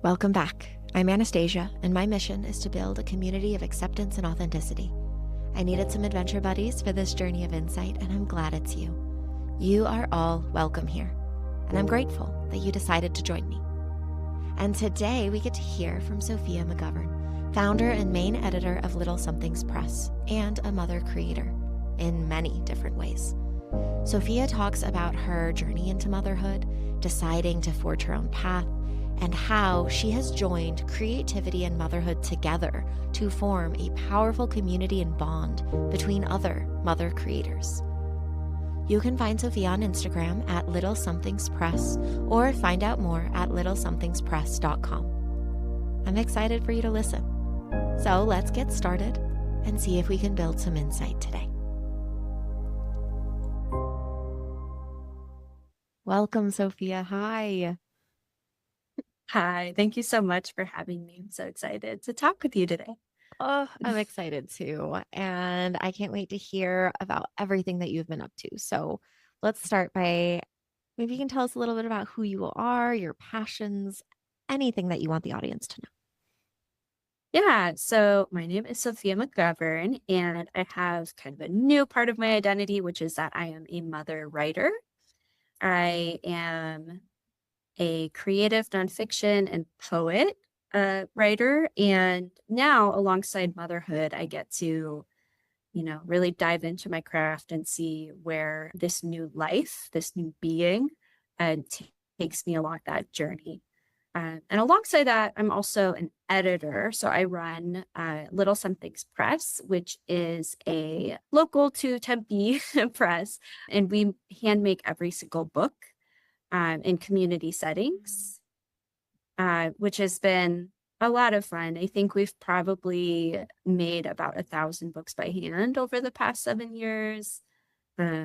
Welcome back. I'm Anastasia, and my mission is to build a community of acceptance and authenticity. I needed some adventure buddies for this journey of insight, and I'm glad it's you. You are all welcome here, and I'm grateful that you decided to join me. And today we get to hear from Sophia McGovern, founder and main editor of Little Somethings Press, and a mother creator in many different ways. Sophia talks about her journey into motherhood, deciding to forge her own path, and how she has joined creativity and motherhood together to form a powerful community and bond between other mother creators. You can find Sophia on Instagram at Little Somethings Press or find out more at littlesomethingpress.com. I'm excited for you to listen. So let's get started and see if we can build some insight today. Welcome, Sophia. Hi. Hi, thank you so much for having me. I'm so excited to talk with you today. Oh, I'm excited too. And I can't wait to hear about everything that you've been up to. So let's start by maybe you can tell us a little bit about who you are, your passions, anything that you want the audience to know. Yeah, so my name is Sophia McGovern, and I have kind of a new part of my identity, which is that I am a mother writer. I am a creative nonfiction and poet writer, and now alongside motherhood, I get to really dive into my craft and see where this new life, this new being, takes me along that journey. And alongside that, I'm also an editor. So I run Little Somethings Press, which is a local to Tempe press. And we hand make every single book in community settings, which has been a lot of fun. I think we've probably made about 1,000 books by hand over the past 7 years,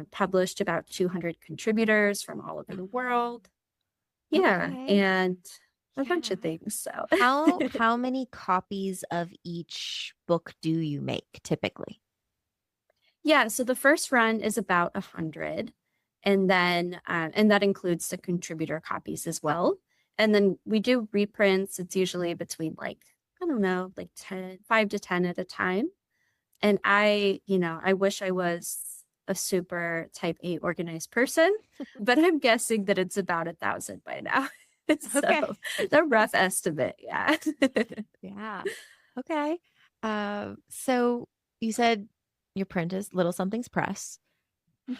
published about 200 contributors from all over the world. Yeah, Okay. and a bunch of things. So How many copies of each book do you make typically? yeah, so the first run is about 100, and then and that includes the contributor copies as well. And then we do reprints. It's usually between I don't know, like 10, 5 to 10 at a time. And I wish I was a super type A organized person, but I'm guessing that it's about 1,000 by now. Okay. So the rough estimate, yeah. Yeah. Okay. So you said your print is Little Somethings Press.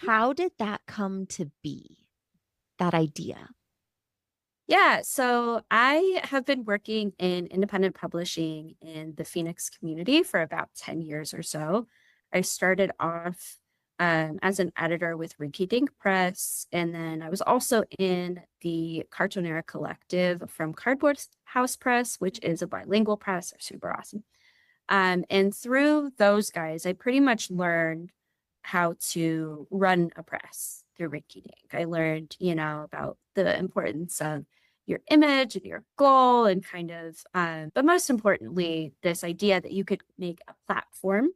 How did that come to be, that idea? Yeah, so I have been working in independent publishing in the Phoenix community for about 10 years or so. I started off as an editor with Rinky Dink Press, and then I was also in the Cartoonera Collective from Cardboard House Press, which is a bilingual press. They're super awesome. And through those guys, I pretty much learned how to run a press through Rinky Dink. I learned, about the importance of your image and your goal and kind of, but most importantly, this idea that you could make a platform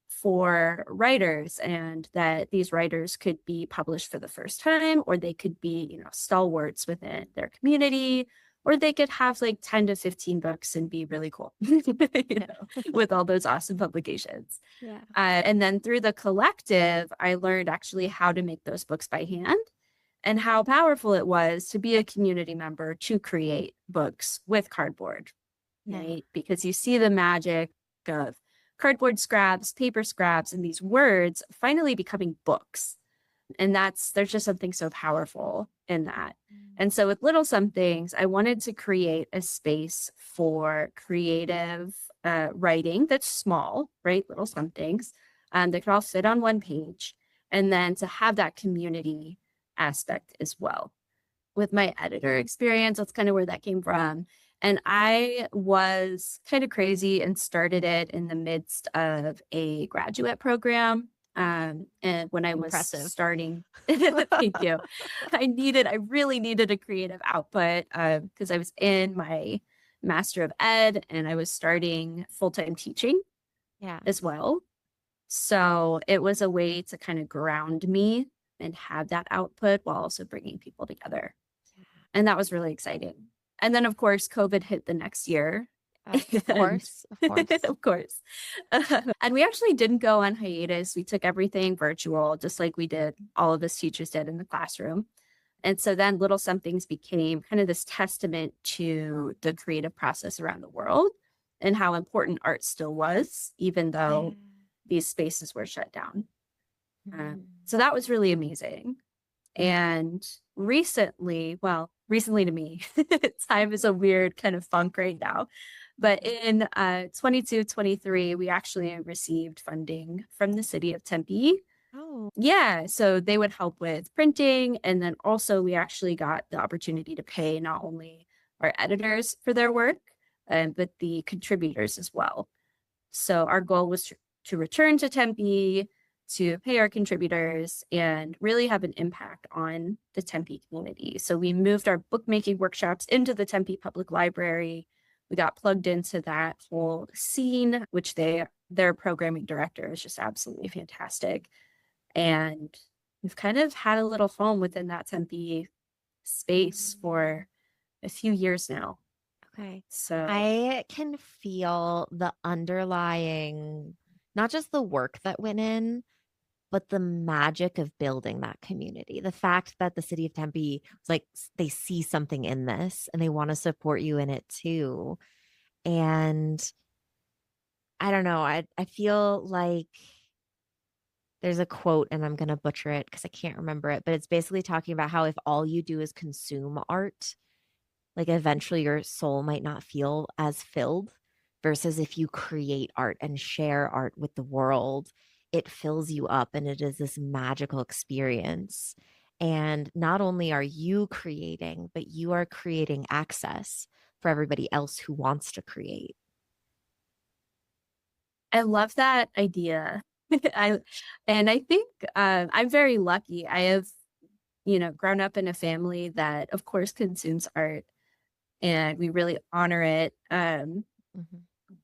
for writers and that these writers could be published for the first time, or they could be, stalwarts within their community, or they could have like 10 to 15 books and be really cool, with all those awesome publications. Yeah. And then through the collective, I learned actually how to make those books by hand and how powerful it was to be a community member to create books with cardboard, right? Because you see the magic of cardboard scraps, paper scraps, and these words finally becoming books. And there's just something so powerful in that. And so with Little Somethings, I wanted to create a space for creative writing that's small, right? Little somethings that could all fit on one page. And then to have that community aspect as well. With my editor experience, that's kind of where that came from. And I was kind of crazy and started it in the midst of a graduate program. And when I was starting, thank you. I really needed a creative output because I was in my Master of Ed and I was starting full-time teaching as well. So it was a way to kind of ground me and have that output while also bringing people together. And that was really exciting. And then, of course, COVID hit the next year. Of course, of course. Of course. And we actually didn't go on hiatus. We took everything virtual, just like we did, all of us teachers did in the classroom. And so then Little Somethings became kind of this testament to the creative process around the world and how important art still was, even though these spaces were shut down. So that was really amazing. And recently to me, time is a weird kind of funk right now. But in 22-23, we actually received funding from the city of Tempe. Oh. Yeah, so they would help with printing. And then also we actually got the opportunity to pay not only our editors for their work, but the contributors as well. So our goal was to return to Tempe, to pay our contributors, and really have an impact on the Tempe community. So we moved our bookmaking workshops into the Tempe Public Library. We got plugged into that whole scene, which their programming director is just absolutely fantastic. And we've kind of had a little home within that Tempe space for a few years now. Okay. So I can feel the underlying, not just the work that went in, but the magic of building that community. The fact that the city of Tempe was like, they see something in this and they want to support you in it too. And I don't know, I feel like there's a quote, and I'm going to butcher it because I can't remember it, but it's basically talking about how if all you do is consume art, like eventually your soul might not feel as filled, versus if you create art and share art with the world, it fills you up and it is this magical experience. And not only are you creating, but you are creating access for everybody else who wants to create. I love that idea. I think I'm very lucky. I have, grown up in a family that, of course, consumes art, and we really honor it.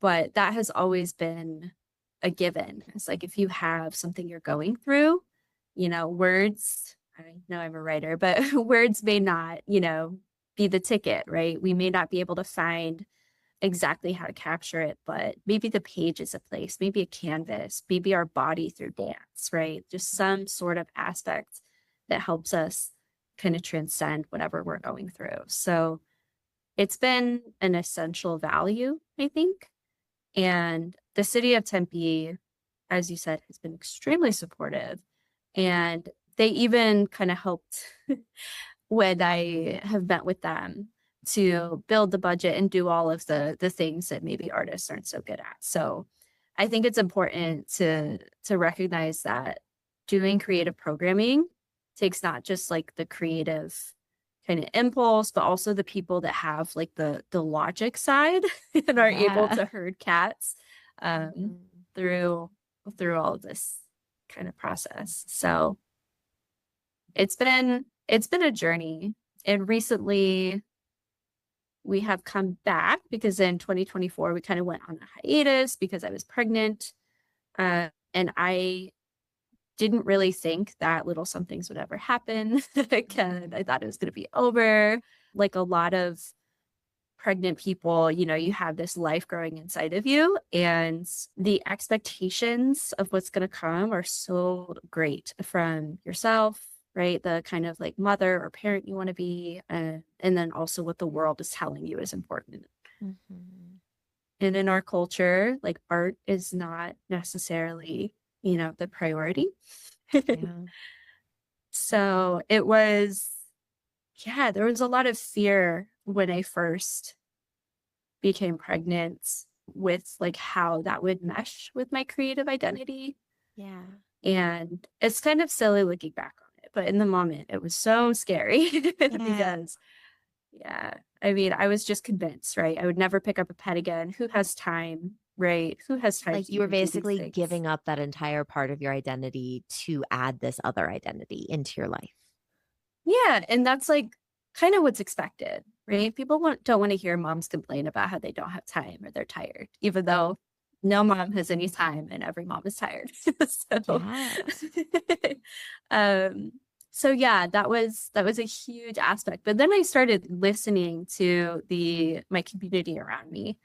But that has always been a given. It's like if you have something you're going through, words. I know I'm a writer, but words may not, be the ticket, right? We may not be able to find exactly how to capture it, but maybe the page is a place, maybe a canvas, maybe our body through dance, right? Just some sort of aspect that helps us kind of transcend whatever we're going through. So it's been an essential value, I think. And the city of Tempe, as you said, has been extremely supportive. And they even kind of helped when I have met with them to build the budget and do all of the things that maybe artists aren't so good at. So I think it's important to recognize that doing creative programming takes not just like the creative kind of impulse, but also the people that have like the logic side and are able to herd cats through all of this kind of process. So it's been a journey. And recently we have come back because in 2024 we kind of went on a hiatus because I was pregnant. And I didn't really think that Little Somethings would ever happen. Again, I thought it was going to be over. Like a lot of pregnant people, you have this life growing inside of you, and the expectations of what's going to come are so great from yourself, right? The kind of like mother or parent you want to be, and then also what the world is telling you is important. And in our culture, like art is not necessarily, the priority. So it was, there was a lot of fear when I first became pregnant with like how that would mesh with my creative identity. And it's kind of silly looking back on it, but in the moment it was so scary because I mean, I was just convinced, right? I would never pick up a pen again. Who has time, right? Who has time? Like you were basically giving up that entire part of your identity to add this other identity into your life. Yeah. And that's like kind of what's expected, right? People don't want to hear moms complain about how they don't have time or they're tired, even though no mom has any time and every mom is tired. So, So yeah, that was a huge aspect. But then I started listening to my community around me.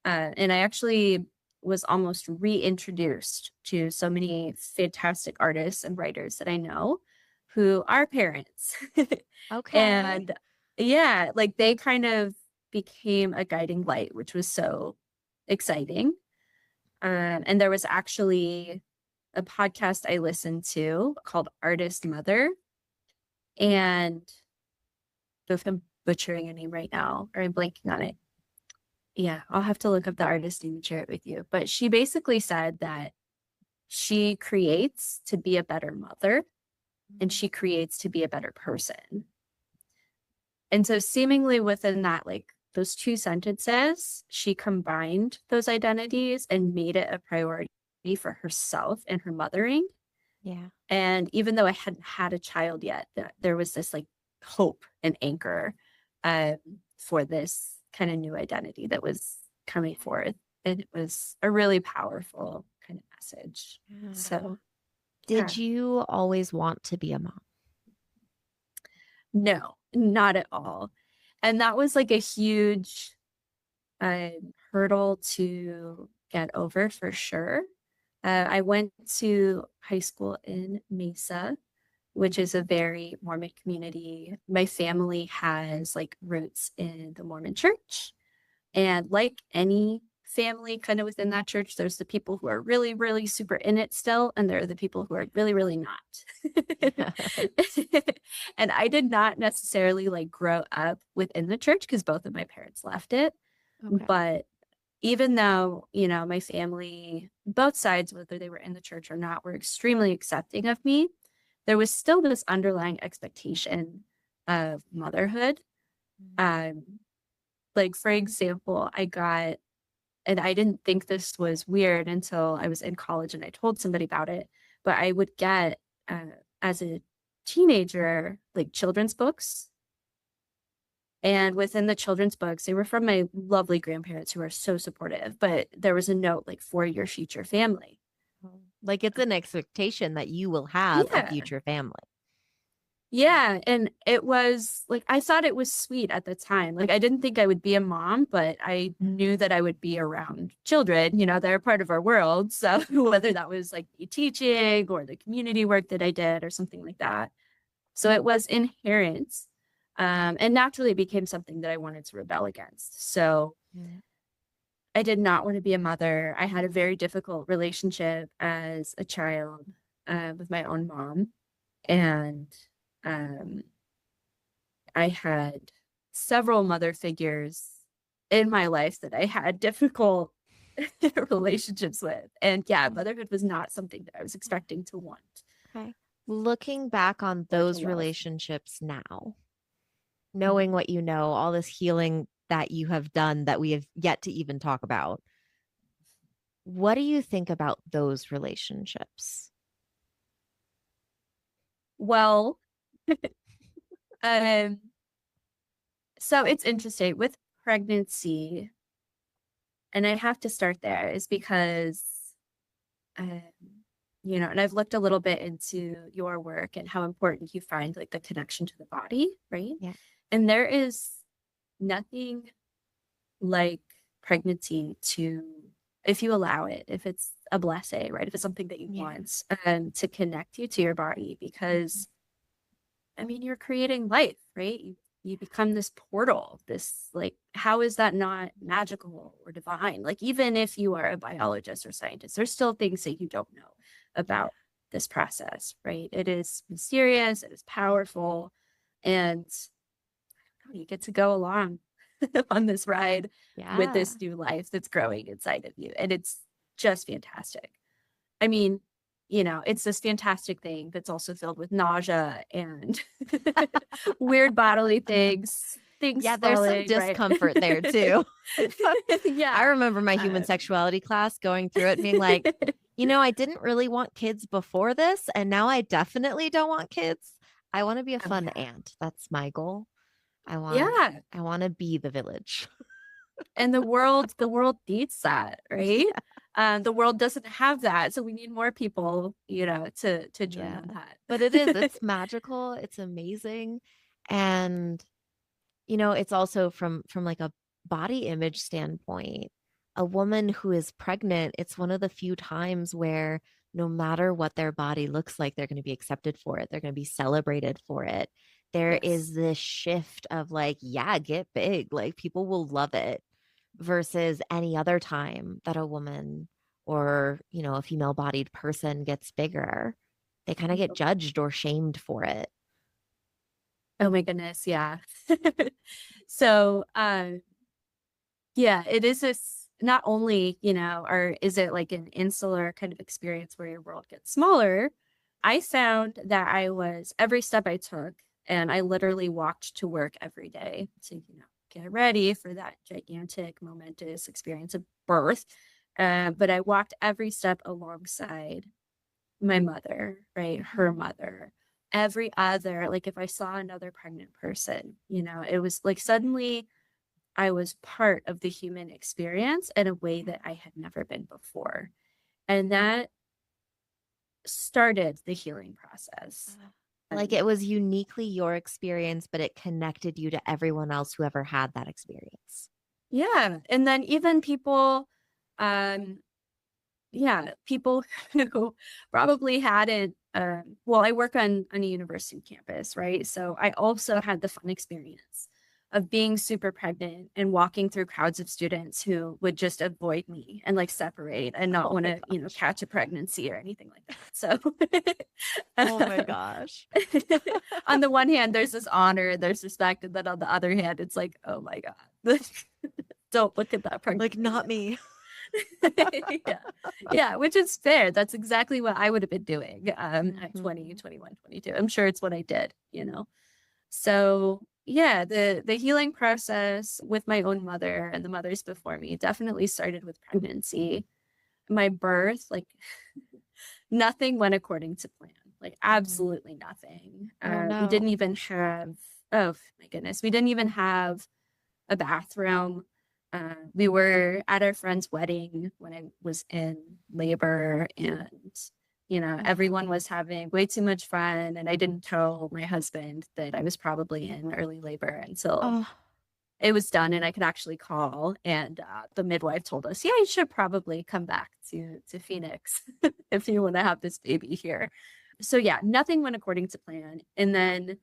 And I actually was almost reintroduced to so many fantastic artists and writers that I know who are parents. Okay. And yeah, like they kind of became a guiding light, which was so exciting. And there was actually a podcast I listened to called Artist Mother. And if I'm butchering a name right now, or I'm blanking on it. Yeah, I'll have to look up the artist name and share it with you. But she basically said that she creates to be a better mother and she creates to be a better person. And so seemingly within that, like those two sentences, she combined those identities and made it a priority for herself and her mothering. Yeah. And even though I hadn't had a child yet, there was this like hope and anchor um, for this kind of new identity that was coming forth. And it was a really powerful kind of message. Yeah. So, Did yeah. you always want to be a mom? No, not at all. And that was like a huge hurdle to get over for sure. I went to high school in Mesa, which is a very Mormon community. My family has like roots in the Mormon church. And like any family kind of within that church, there's the people who are really, really super in it still, and there are the people who are really, really not. And I did not necessarily like grow up within the church because both of my parents left it. Okay. But even though, my family, both sides, whether they were in the church or not, were extremely accepting of me, there was still this underlying expectation of motherhood. Like, for example, and I didn't think this was weird until I was in college and I told somebody about it, but I would get, as a teenager, like children's books. And within the children's books, they were from my lovely grandparents who are so supportive, but there was a note like for your future family. Like it's an expectation that you will have a Yeah. future family. Yeah. And it was like, I thought it was sweet at the time. Like, I didn't think I would be a mom, but I knew that I would be around children, they're part of our world. So whether that was like teaching or the community work that I did or something like that. So it was inherent. And naturally it became something that I wanted to rebel against. So I did not want to be a mother. I had a very difficult relationship as a child with my own mom. And I had several mother figures in my life that I had difficult relationships with. And yeah, motherhood was not something that I was expecting to want. Okay. Looking back on those relationships now, knowing what you know, all this healing that you have done that we have yet to even talk about, what do you think about those relationships? Well, so it's interesting with pregnancy, and I have to start there is because, and I've looked a little bit into your work and how important you find like the connection to the body, right? Yeah. And there is nothing like pregnancy if you allow it, if it's a blessing, right? If it's something that you want, to connect you to your body, because I mean, you're creating life, right? You become this portal, this like, how is that not magical or divine? Like, even if you are a biologist or scientist, there's still things that you don't know about this process, right? It is mysterious, it is powerful, and you get to go along on this ride with this new life that's growing inside of you. And it's just fantastic. I mean, it's this fantastic thing that's also filled with nausea and weird bodily things. Yeah, there's some discomfort there too. Yeah. I remember my human sexuality class going through it and being like, I didn't really want kids before this, and now I definitely don't want kids. I want to be a fun aunt. That's my goal. I want to be the village. And the world needs that, right? The world doesn't have that. So we need more people, to join on that. But it's magical. It's amazing. And, it's also from like a body image standpoint, a woman who is pregnant, it's one of the few times where no matter what their body looks like, they're going to be accepted for it. They're going to be celebrated for it. There is Yes. this shift of like, yeah, get big. Like people will love it versus any other time that a woman or, a female bodied person gets bigger, they kind of get judged or shamed for it. Oh my goodness. Yeah. So, yeah, it is this not only, or is it like an insular kind of experience where your world gets smaller? I found that every step I took, and I literally walked to work every day to, get ready for that gigantic, momentous experience of birth. But I walked every step alongside my mother, right? Her mother, every other, like if I saw another pregnant person, it was like suddenly I was part of the human experience in a way that I had never been before. And that started the healing process. Like it was uniquely your experience, but it connected you to everyone else who ever had that experience. Yeah. And then even people, people who probably hadn't, well, I work on a university campus, right? So I also had the fun experience of being super pregnant and walking through crowds of students who would just avoid me and like separate and not want to, catch a pregnancy or anything like that. So, oh my gosh. On the one hand, there's this honor, there's respect. And then on the other hand, it's like, oh my God, don't look at that pregnancy. Like, not me. Yeah, which is fair. That's exactly what I would have been doing at 20, 21, 22. I'm sure it's what I did, So yeah, the healing process with my own mother and the mothers before me definitely started with pregnancy. My birth, like nothing went according to plan, like absolutely nothing. We didn't even have, oh my goodness, we didn't even have a bathroom. We were at our friend's wedding when I was in labor, and everyone was having way too much fun, and I didn't tell my husband that I was probably in early labor until it was done and I could actually call. And the midwife told us, yeah, you should probably come back to Phoenix if you want to have this baby here. So yeah, nothing went according to plan. And then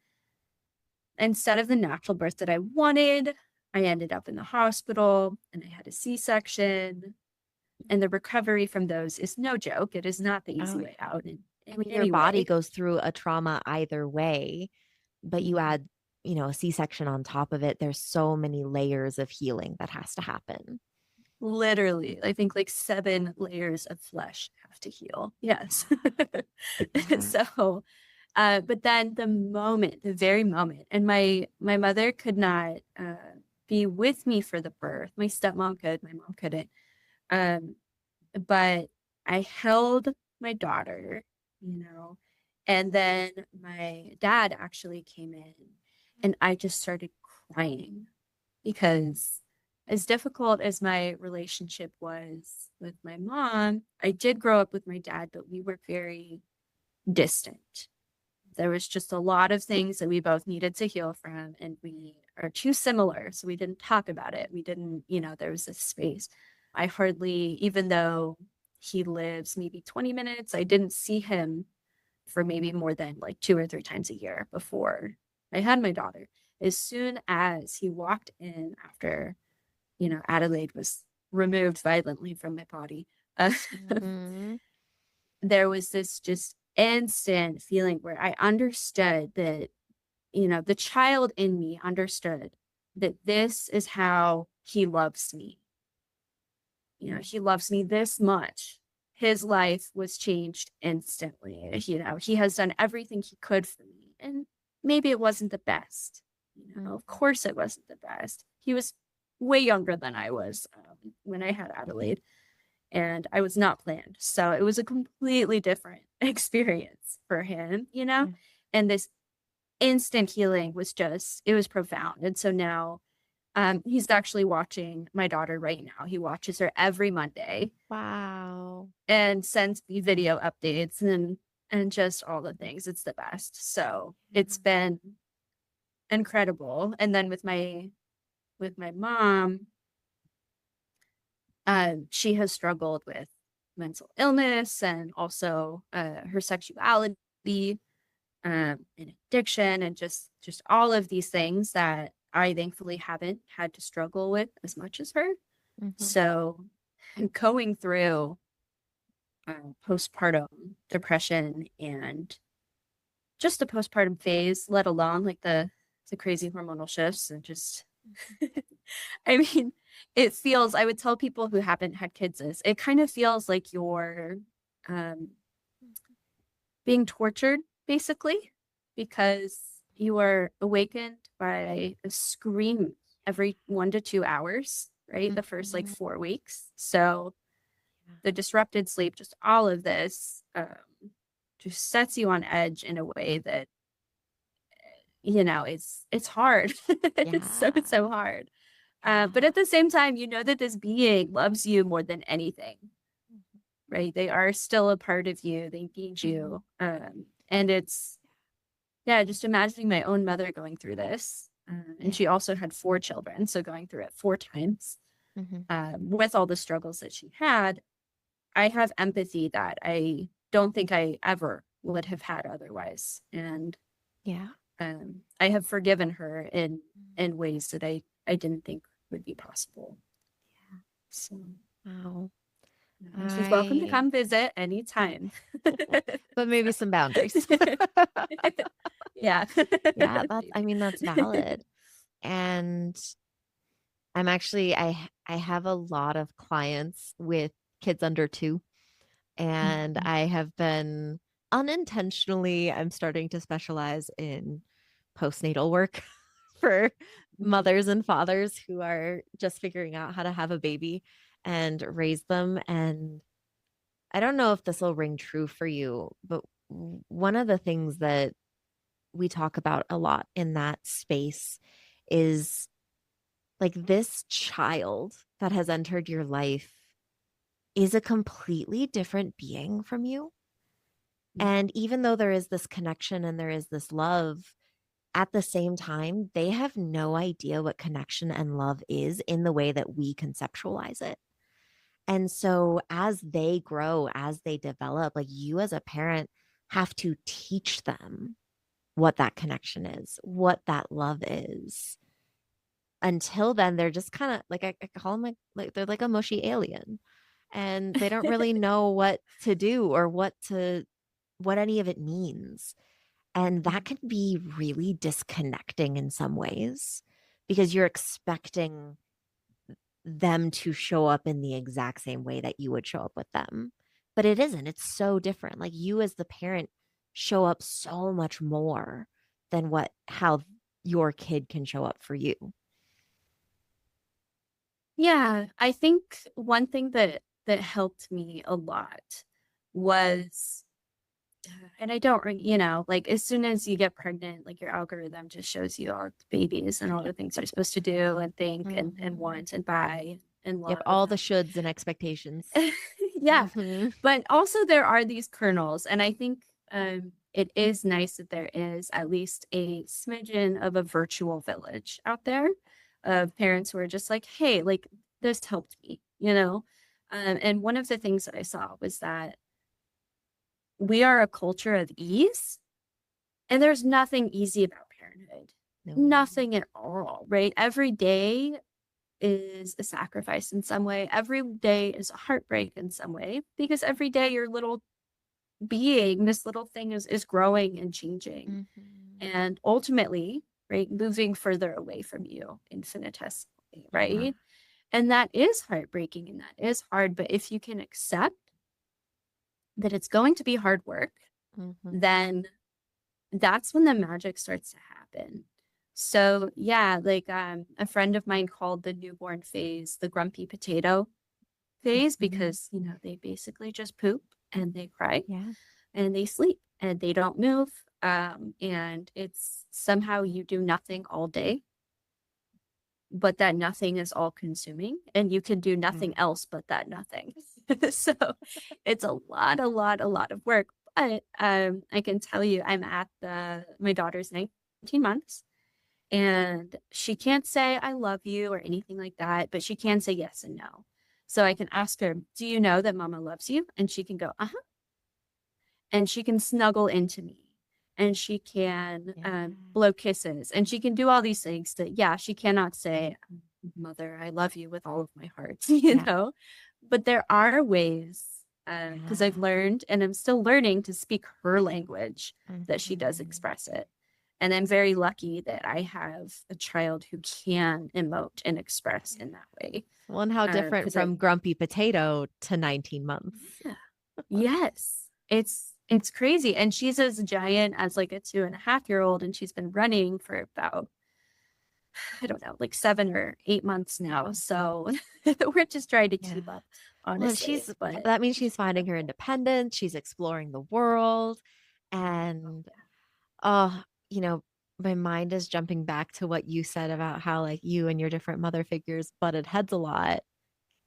instead of the natural birth that I wanted, I ended up in the hospital and I had a C-section, and the recovery from those is no joke. It is not the easy way out. Your body goes through a trauma either way, but you add, a C-section on top of it. There's so many layers of healing that has to happen. Literally, I think like 7 layers of flesh have to heal. Yes. So, but then the very moment, and my mother could not be with me for the birth. My stepmom could, my mom couldn't. But I held my daughter, and then my dad actually came in and I just started crying because as difficult as my relationship was with my mom, I did grow up with my dad, but we were very distant. There was just a lot of things that we both needed to heal from, and we are too similar. So we didn't talk about it. We didn't, there was this space. I hardly, even though he lives maybe 20 minutes, I didn't see him for maybe more than like 2 or 3 times a year before I had my daughter. As soon as he walked in after, Adelaide was removed violently from my body, there was this just instant feeling where I understood that, the child in me understood that this is how he loves me. He loves me this much. His life was changed instantly. He has done everything he could for me. And maybe it wasn't the best. Of course it wasn't the best. He was way younger than I was when I had Adelaide. And I was not planned. So it was a completely different experience for him, And this instant healing was it was profound. And so now He's actually watching my daughter right now. He watches her every Monday Wow. and sends me video updates and just all the things. It's the best. So it's been incredible. And then with my mom, she has struggled with mental illness and also her sexuality, and addiction, and just all of these things that I thankfully haven't had to struggle with as much as her. So going through postpartum depression and just the postpartum phase, let alone like the crazy hormonal shifts and just I mean, it feels, I would tell people who haven't had kids this, it kind of feels like you're um, being tortured, basically, because you are awakened by a scream every 1 to 2 hours, right? The first like 4 weeks. So the disrupted sleep, just all of this, just sets you on edge in a way that, it's hard. It's so hard. But at the same time, you know that this being loves you more than anything, right? They are still a part of you. They need you. And it's, yeah, just imagining my own mother going through this. And she also had 4 children. So going through it 4 times with all the struggles that she had, I have empathy that I don't think I ever would have had otherwise. And I have forgiven her in ways that I didn't think would be possible. So, Wow. she's welcome to come visit anytime. But maybe some boundaries. Yeah. Yeah, that's valid. And I have a lot of clients with kids under 2, and I have been unintentionally, I'm starting to specialize in postnatal work for mothers and fathers who are just figuring out how to have a baby and raise them. And I don't know if this will ring true for you, but one of the things that we talk about a lot in that space is like this child that has entered your life is a completely different being from you. And even though there is this connection and there is this love, at the same time, they have no idea what connection and love is in the way that we conceptualize it. And so as they grow, as they develop, like you as a parent have to teach them what that connection is, what that love is. Until then, they're just kind of like, I call them like they're like a mushy alien, and they don't really know what to do or what any of it means. And that can be really disconnecting in some ways because you're expecting them to show up in the exact same way that you would show up with them. But it isn't. It's so different. Like you as the parent show up so much more than how your kid can show up for you. Yeah, I think one thing that helped me a lot was, and I don't, like as soon as you get pregnant, like your algorithm just shows you all the babies and all the things you're supposed to do and think and want and buy and love. Yep, all the shoulds and expectations. Yeah, but also there are these kernels, and I think it is nice that there is at least a smidgen of a virtual village out there of parents who are just like, hey, like this helped me, and one of the things that I saw was that we are a culture of ease, and there's nothing easy about parenthood. No. Nothing at all, right? Every day is a sacrifice in some way. Every day is a heartbreak in some way, because every day your little being, this little thing is growing and changing. And ultimately, right, moving further away from you infinitesimally, right? And that is heartbreaking and that is hard. But if you can accept that it's going to be hard work, then that's when the magic starts to happen. So yeah, like a friend of mine called the newborn phase the grumpy potato phase because, they basically just poop and they cry and they sleep and they don't move. And it's somehow you do nothing all day. but that nothing is all consuming and you can do nothing else but that nothing. So it's a lot of work. But I can tell you, I'm at my daughter's 19 months, and she can't say I love you or anything like that, but she can say yes and no. So I can ask her, do you know that mama loves you? And she can go, uh-huh. And she can snuggle into me, and she can blow kisses, and she can do all these things that, yeah, she cannot say, mother, I love you with all of my heart, you know, but there are ways, because I've learned and I'm still learning to speak her language that she does express it. And I'm very lucky that I have a child who can emote and express in that way. Well, and how different from grumpy potato to 19 months. Yeah. Yes. It's crazy. And she's as giant as like a 2.5-year-old, and she's been running for about, I don't know, like 7 or 8 months now. So we're just trying to keep up, honestly. Well, that means she's finding her independence. She's exploring the world. And, you know, my mind is jumping back to what you said about how like you and your different mother figures butted heads a lot.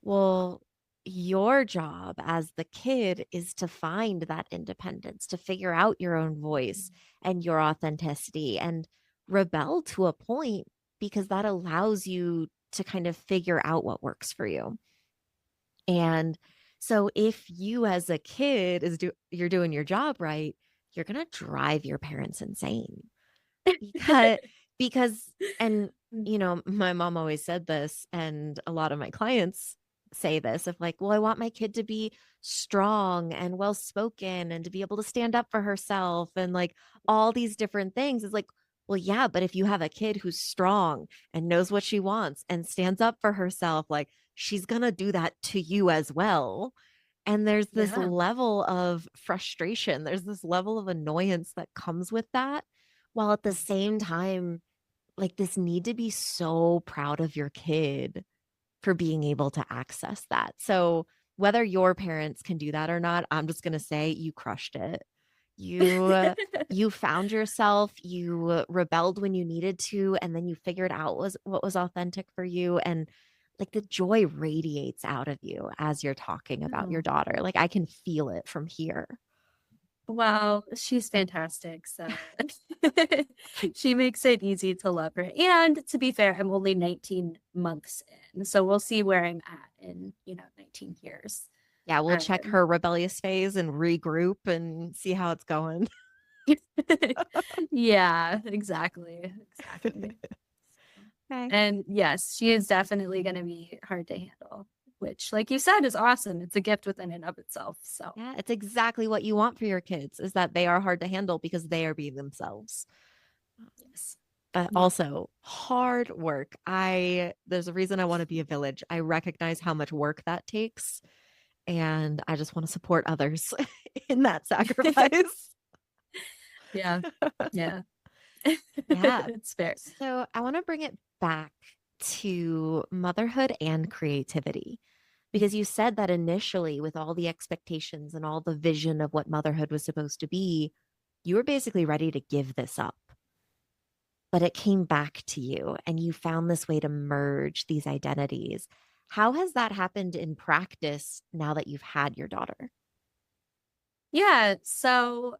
Well, your job as the kid is to find that independence, to figure out your own voice and your authenticity and rebel to a point, because that allows you to kind of figure out what works for you. And so if you as a kid you're doing your job right, you're going to drive your parents insane. because and my mom always said this, and a lot of my clients say this, of like, well, I want my kid to be strong and well spoken and to be able to stand up for herself and like all these different things. It's like, well, yeah, but if you have a kid who's strong and knows what she wants and stands up for herself, like she's gonna do that to you as well. And there's this level of frustration, there's this level of annoyance that comes with that, while at the same time, like this need to be so proud of your kid for being able to access that. So whether your parents can do that or not, I'm just going to say you crushed it. You found yourself, you rebelled when you needed to, and then you figured out what was authentic for you. And like the joy radiates out of you as you're talking about your daughter. Like I can feel it from here. Wow, she's fantastic. So she makes it easy to love her. And to be fair, I'm only 19 months in. So we'll see where I'm at in, 19 years. Yeah, we'll check her rebellious phase and regroup and see how it's going. Yeah, exactly. Okay. And yes, she is definitely going to be hard to handle, which, like you said, is awesome. It's a gift within and of itself. So yeah, it's exactly what you want for your kids, is that they are hard to handle because they are being themselves. Yes. But also hard work. There's a reason I want to be a village. I recognize how much work that takes, and I just want to support others in that sacrifice. Yeah. Yeah. Yeah. It's fair. So I want to bring it back to motherhood and creativity, because you said that initially, with all the expectations and all the vision of what motherhood was supposed to be, you were basically ready to give this up. But it came back to you and you found this way to merge these identities. How has that happened in practice now that you've had your daughter? Yeah. So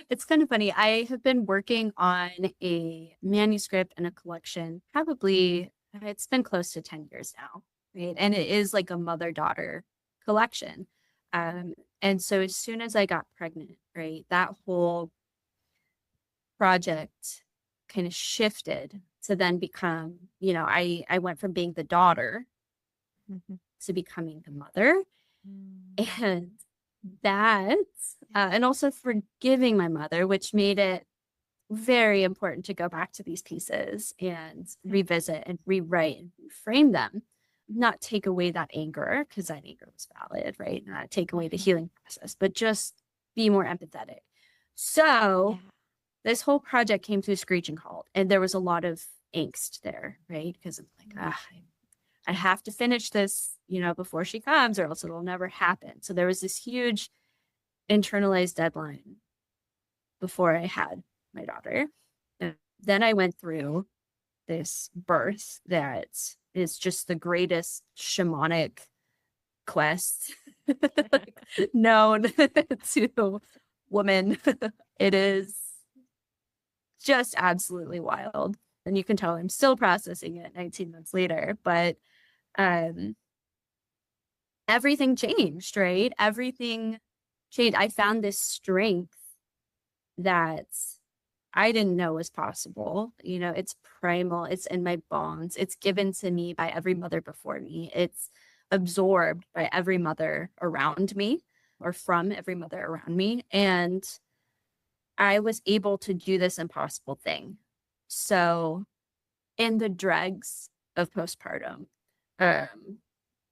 it's kind of funny. I have been working on a manuscript and a collection, probably it's been close to 10 years now, right? And it is like a mother-daughter collection. And so as soon as I got pregnant, right, that whole project kind of shifted to then become, I went from being the daughter to becoming the mother. And that, and also forgiving my mother, which made it very important to go back to these pieces and revisit and rewrite and reframe them, not take away that anger, because that anger was valid, right? Not take away the healing process, but just be more empathetic. So this whole project came to a screeching halt, and there was a lot of angst there, right? Because I'm like, I have to finish this, before she comes, or else it'll never happen. So there was this huge internalized deadline before I had my daughter. And then I went through this birth that is just the greatest shamanic quest like, known to women. It is just absolutely wild. And you can tell I'm still processing it 19 months later, but everything changed, right? Everything changed. I found this strength that I didn't know was possible. You know, it's primal, it's in my bones, it's given to me by every mother before me, it's absorbed by every mother around me or from every mother around me. And I was able to do this impossible thing. So, in the dregs of postpartum,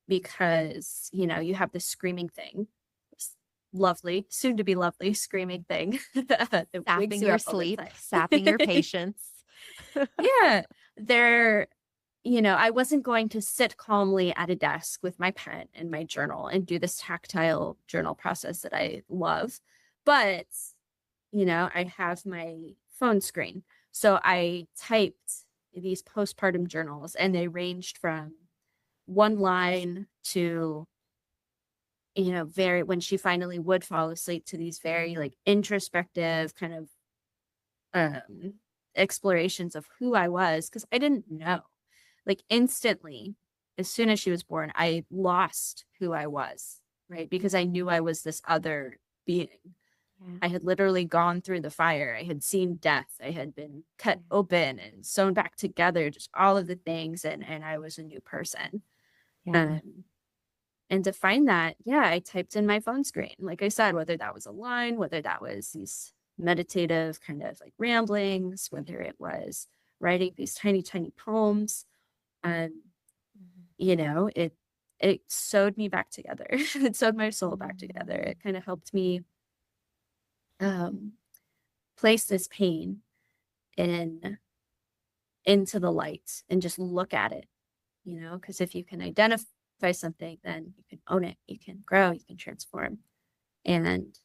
because, you know, you have this screaming thing, this lovely, soon to be lovely screaming thing that wakes Sapping you your up all the sleep, time. sapping your patience. Yeah, there, you know, I wasn't going to sit calmly at a desk with my pen and my journal and do this tactile journal process that I love. But, you know, I have my phone screen. So I typed these postpartum journals, and they ranged from one line to, you know, very, when she finally would fall asleep, to these very like introspective kind of explorations of who I was, because I didn't know. Like instantly, as soon as she was born, I lost who I was, right? Because I knew I was this other being. Yeah. I had literally gone through the fire. I had seen death. I had been cut open and sewn back together, just all of the things. And I was a new person. Yeah. And to find that, yeah, I typed in my phone screen. Like I said, whether that was a line, whether that was these meditative kind of like ramblings, whether it was writing these tiny, tiny poems, and you know, it sewed me back together. It sewed my soul back together. It kind of helped me place this pain into the light and just look at it, you know, because if you can identify something, then you can own it, you can grow, you can transform. And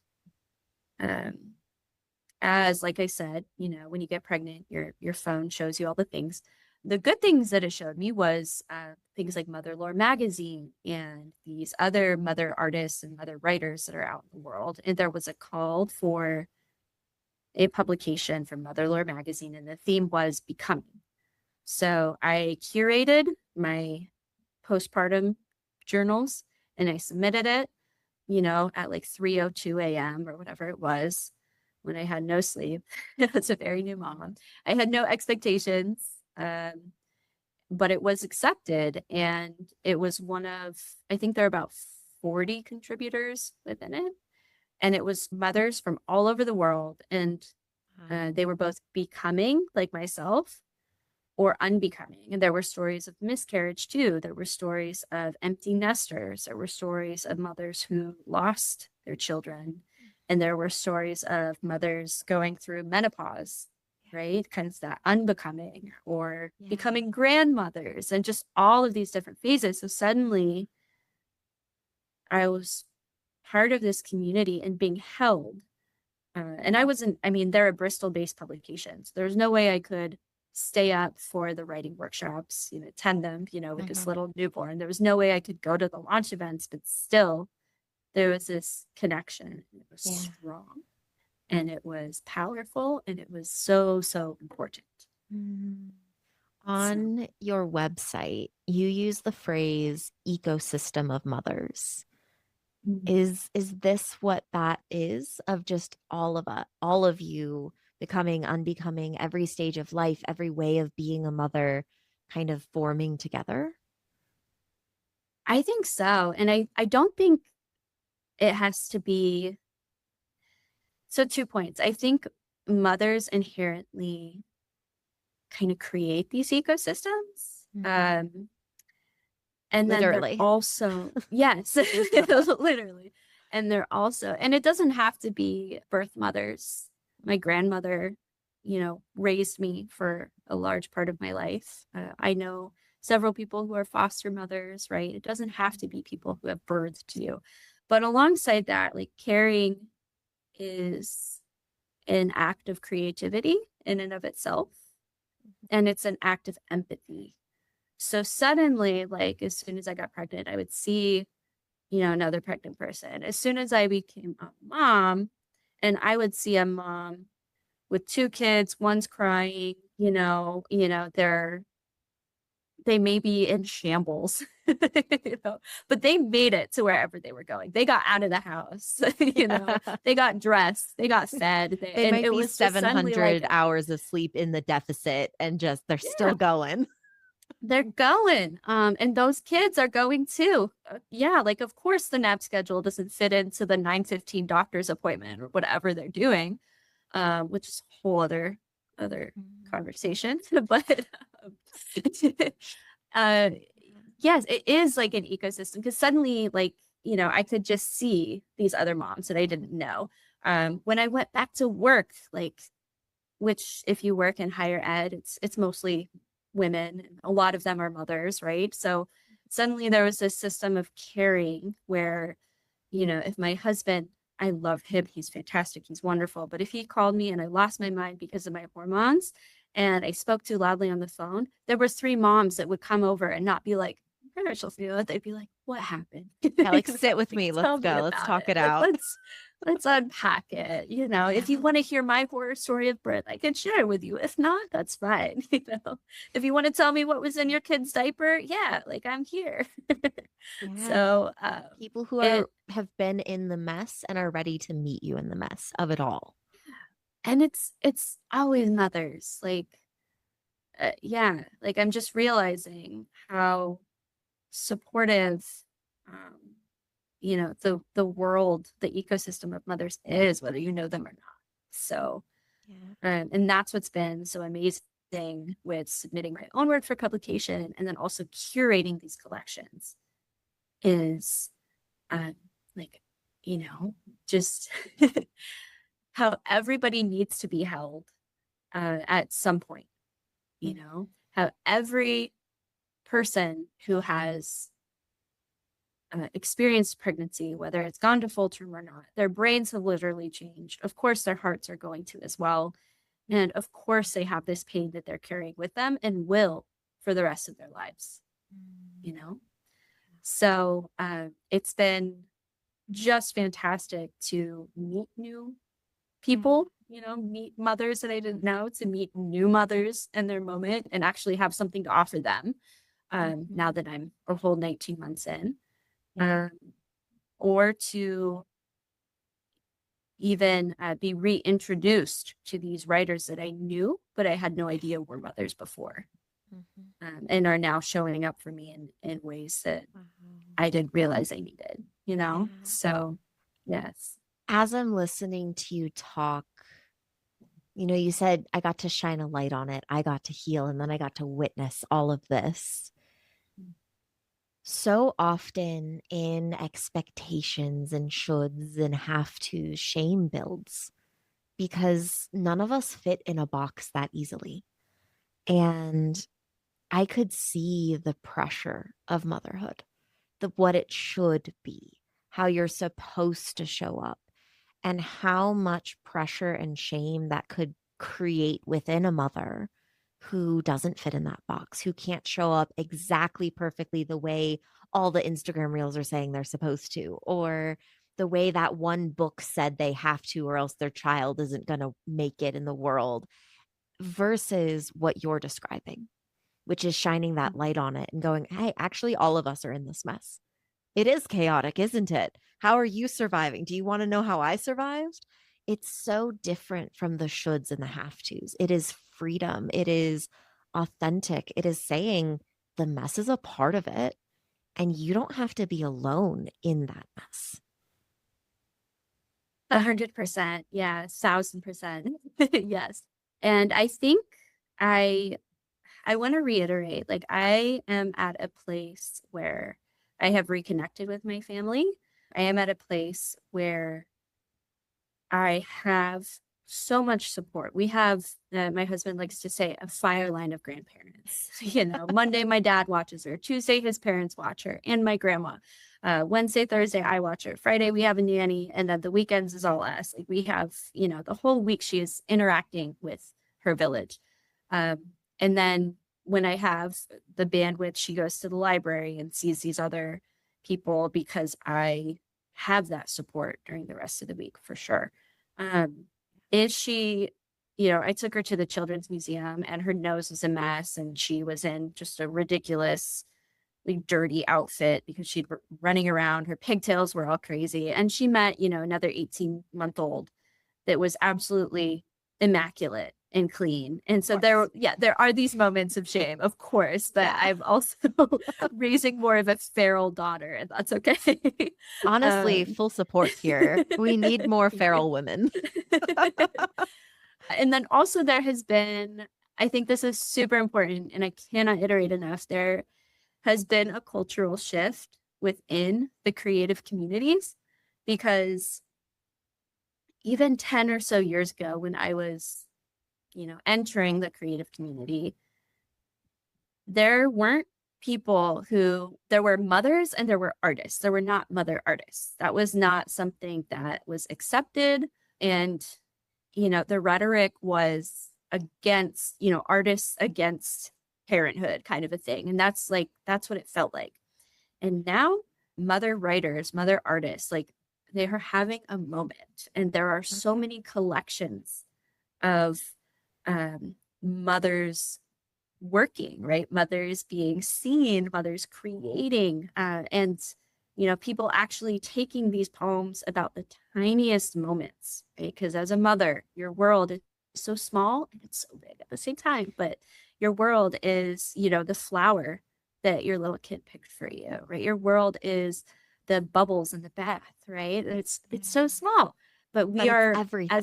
as like I said, you know, when you get pregnant, your phone shows you all the things. The good things that it showed me was things like Mother Lore magazine and these other mother artists and mother writers that are out in the world. And there was a call for a publication from Mother Lore magazine, and the theme was becoming. So I curated my postpartum journals and I submitted it, you know, at like 3:02 a.m. or whatever it was, when I had no sleep. I was a very new mom. I had no expectations, but it was accepted. And it was one of, I think there are about 40 contributors within it. And it was mothers from all over the world. And they were both becoming like myself or unbecoming. And there were stories of miscarriage too. There were stories of empty nesters. There were stories of mothers who lost their children. And there were stories of mothers going through menopause, right? Kind of that unbecoming, or becoming grandmothers, and just all of these different phases. So suddenly I was part of this community and being held. And I wasn't, I mean, they're a Bristol-based publications. There's no way I could stay up for the writing workshops, you know, attend them, you know, with this little newborn. There was no way I could go to the launch events, but still there was this connection. It was strong, and it was powerful, and it was so, so important. On your website, you use the phrase ecosystem of mothers. Is this what that is, of just all of you becoming, unbecoming, every stage of life, every way of being a mother kind of forming together? I think so. And I don't think it has to be. So 2 points. I think mothers inherently kind of create these ecosystems. And then they're also, yes, literally. And they're also, and it doesn't have to be birth mothers. My grandmother, you know, raised me for a large part of my life. I know several people who are foster mothers, right? It doesn't have to be people who have birthed you. But alongside that, like, caring is an act of creativity in and of itself. and it's an act of empathy. So suddenly, like as soon as I got pregnant, I would see, another pregnant person. As soon as I became a mom, and I would see a mom with two kids, one's crying, they may be in shambles, but they made it to wherever they were going. They got out of the house, they got dressed, they got fed, They and might it be was just suddenly 700 like, hours of sleep in the deficit and just they're still yeah, going. they're going. And those kids are going too. Yeah, like of course the nap schedule doesn't fit into the 9:15 doctor's appointment or whatever they're doing, which is a whole other conversation. But uh yes, it is like an ecosystem because suddenly like, I could just see these other moms that I didn't know. When I went back to work, like, which if you work in higher ed, it's mostly women. And a lot of them are mothers, right? So suddenly there was this system of caring where, if my husband, I love him, he's fantastic, he's wonderful. But if he called me and I lost my mind because of my hormones and I spoke too loudly on the phone, there was three moms that would come over and not be like, "Hey, Sophia," they'd be like, "What happened?" Yeah, like sit with Like, me. "Tell Let's me go. Let's about talk it. it Like, out. let's unpack it. If you want to hear my horror story of birth, I can share it with you. If not, that's fine. If you want to tell me what was in your kid's diaper, yeah, like I'm here." Yeah. So People who have been in the mess and are ready to meet you in the mess of it all. and it's always mothers. Like yeah, like I'm just realizing how supportive um the world, the ecosystem of mothers is, whether you know them or not. So Yeah. and that's what's been so amazing with submitting my own work for publication and then also curating these collections is um like just how everybody needs to be held at some point, how every person who has experienced pregnancy, whether it's gone to full term or not, their brains have literally changed. Of course, their hearts are going to as well. And of course, they have this pain that they're carrying with them and will for the rest of their lives, you know? So it's been just fantastic to meet new people, meet mothers that I didn't know, to meet new mothers in their moment and actually have something to offer them now that I'm a whole 19 months in. Or to even be reintroduced to these writers that I knew, but I had no idea were mothers before, and are now showing up for me in ways that I didn't realize I needed, So, yes. As I'm listening to you talk, you said I got to shine a light on it. I got to heal, and then I got to witness all of this. So often in expectations and shoulds and have to, shame builds because none of us fit in a box that easily. And I could see the pressure of motherhood, what it should be, how you're supposed to show up, and how much pressure and shame that could create within a mother who doesn't fit in that box, who can't show up exactly perfectly the way all the Instagram reels are saying they're supposed to, or the way that one book said they have to, or else their child isn't going to make it in the world, versus what you're describing, which is shining that light on it and going, hey, actually, all of us are in this mess. It is chaotic, isn't it? How are you surviving? Do you want to know how I survived? It's so different from the shoulds and the have tos. It is freedom. It is authentic. It is saying the mess is a part of it, and you don't have to be alone in that mess. 100%. Yeah. 1,000%. Yes. And I think I want to reiterate, like I am at a place where I have reconnected with my family. I am at a place where I have so much support. We have, my husband likes to say, a fire line of grandparents. Monday, my dad watches her. Tuesday, his parents watch her, and my grandma. Wednesday, Thursday, I watch her. Friday, we have a nanny, and then the weekends is all us. Like we have, the whole week she is interacting with her village. And then when I have the bandwidth, she goes to the library and sees these other people because I have that support during the rest of the week for sure. Is she, I took her to the Children's Museum and her nose was a mess and she was in just a ridiculous, dirty outfit because she'd running around. Her pigtails were all crazy. And she met, another 18-month-old that was absolutely immaculate and clean. And so there are these moments of shame, of course, but I'm also raising more of a feral daughter, and that's okay. Honestly, full support here. We need more feral women. And then also there has been, I think this is super important, and I cannot iterate enough, there has been a cultural shift within the creative communities, because even 10 or so years ago when I was, entering the creative community, there weren't there were mothers and there were artists. There were not mother artists. That was not something that was accepted. And, the rhetoric was against, artists against parenthood kind of a thing. And that's what it felt like. And now mother writers, mother artists, they are having a moment, and there are so many collections of mothers working, right? Mothers being seen, mothers creating, and people actually taking these poems about the tiniest moments, right? Because as a mother, your world is so small and it's so big at the same time, but your world is, the flower that your little kid picked for you, right? Your world is the bubbles in the bath, right? It's so small, but we are everything.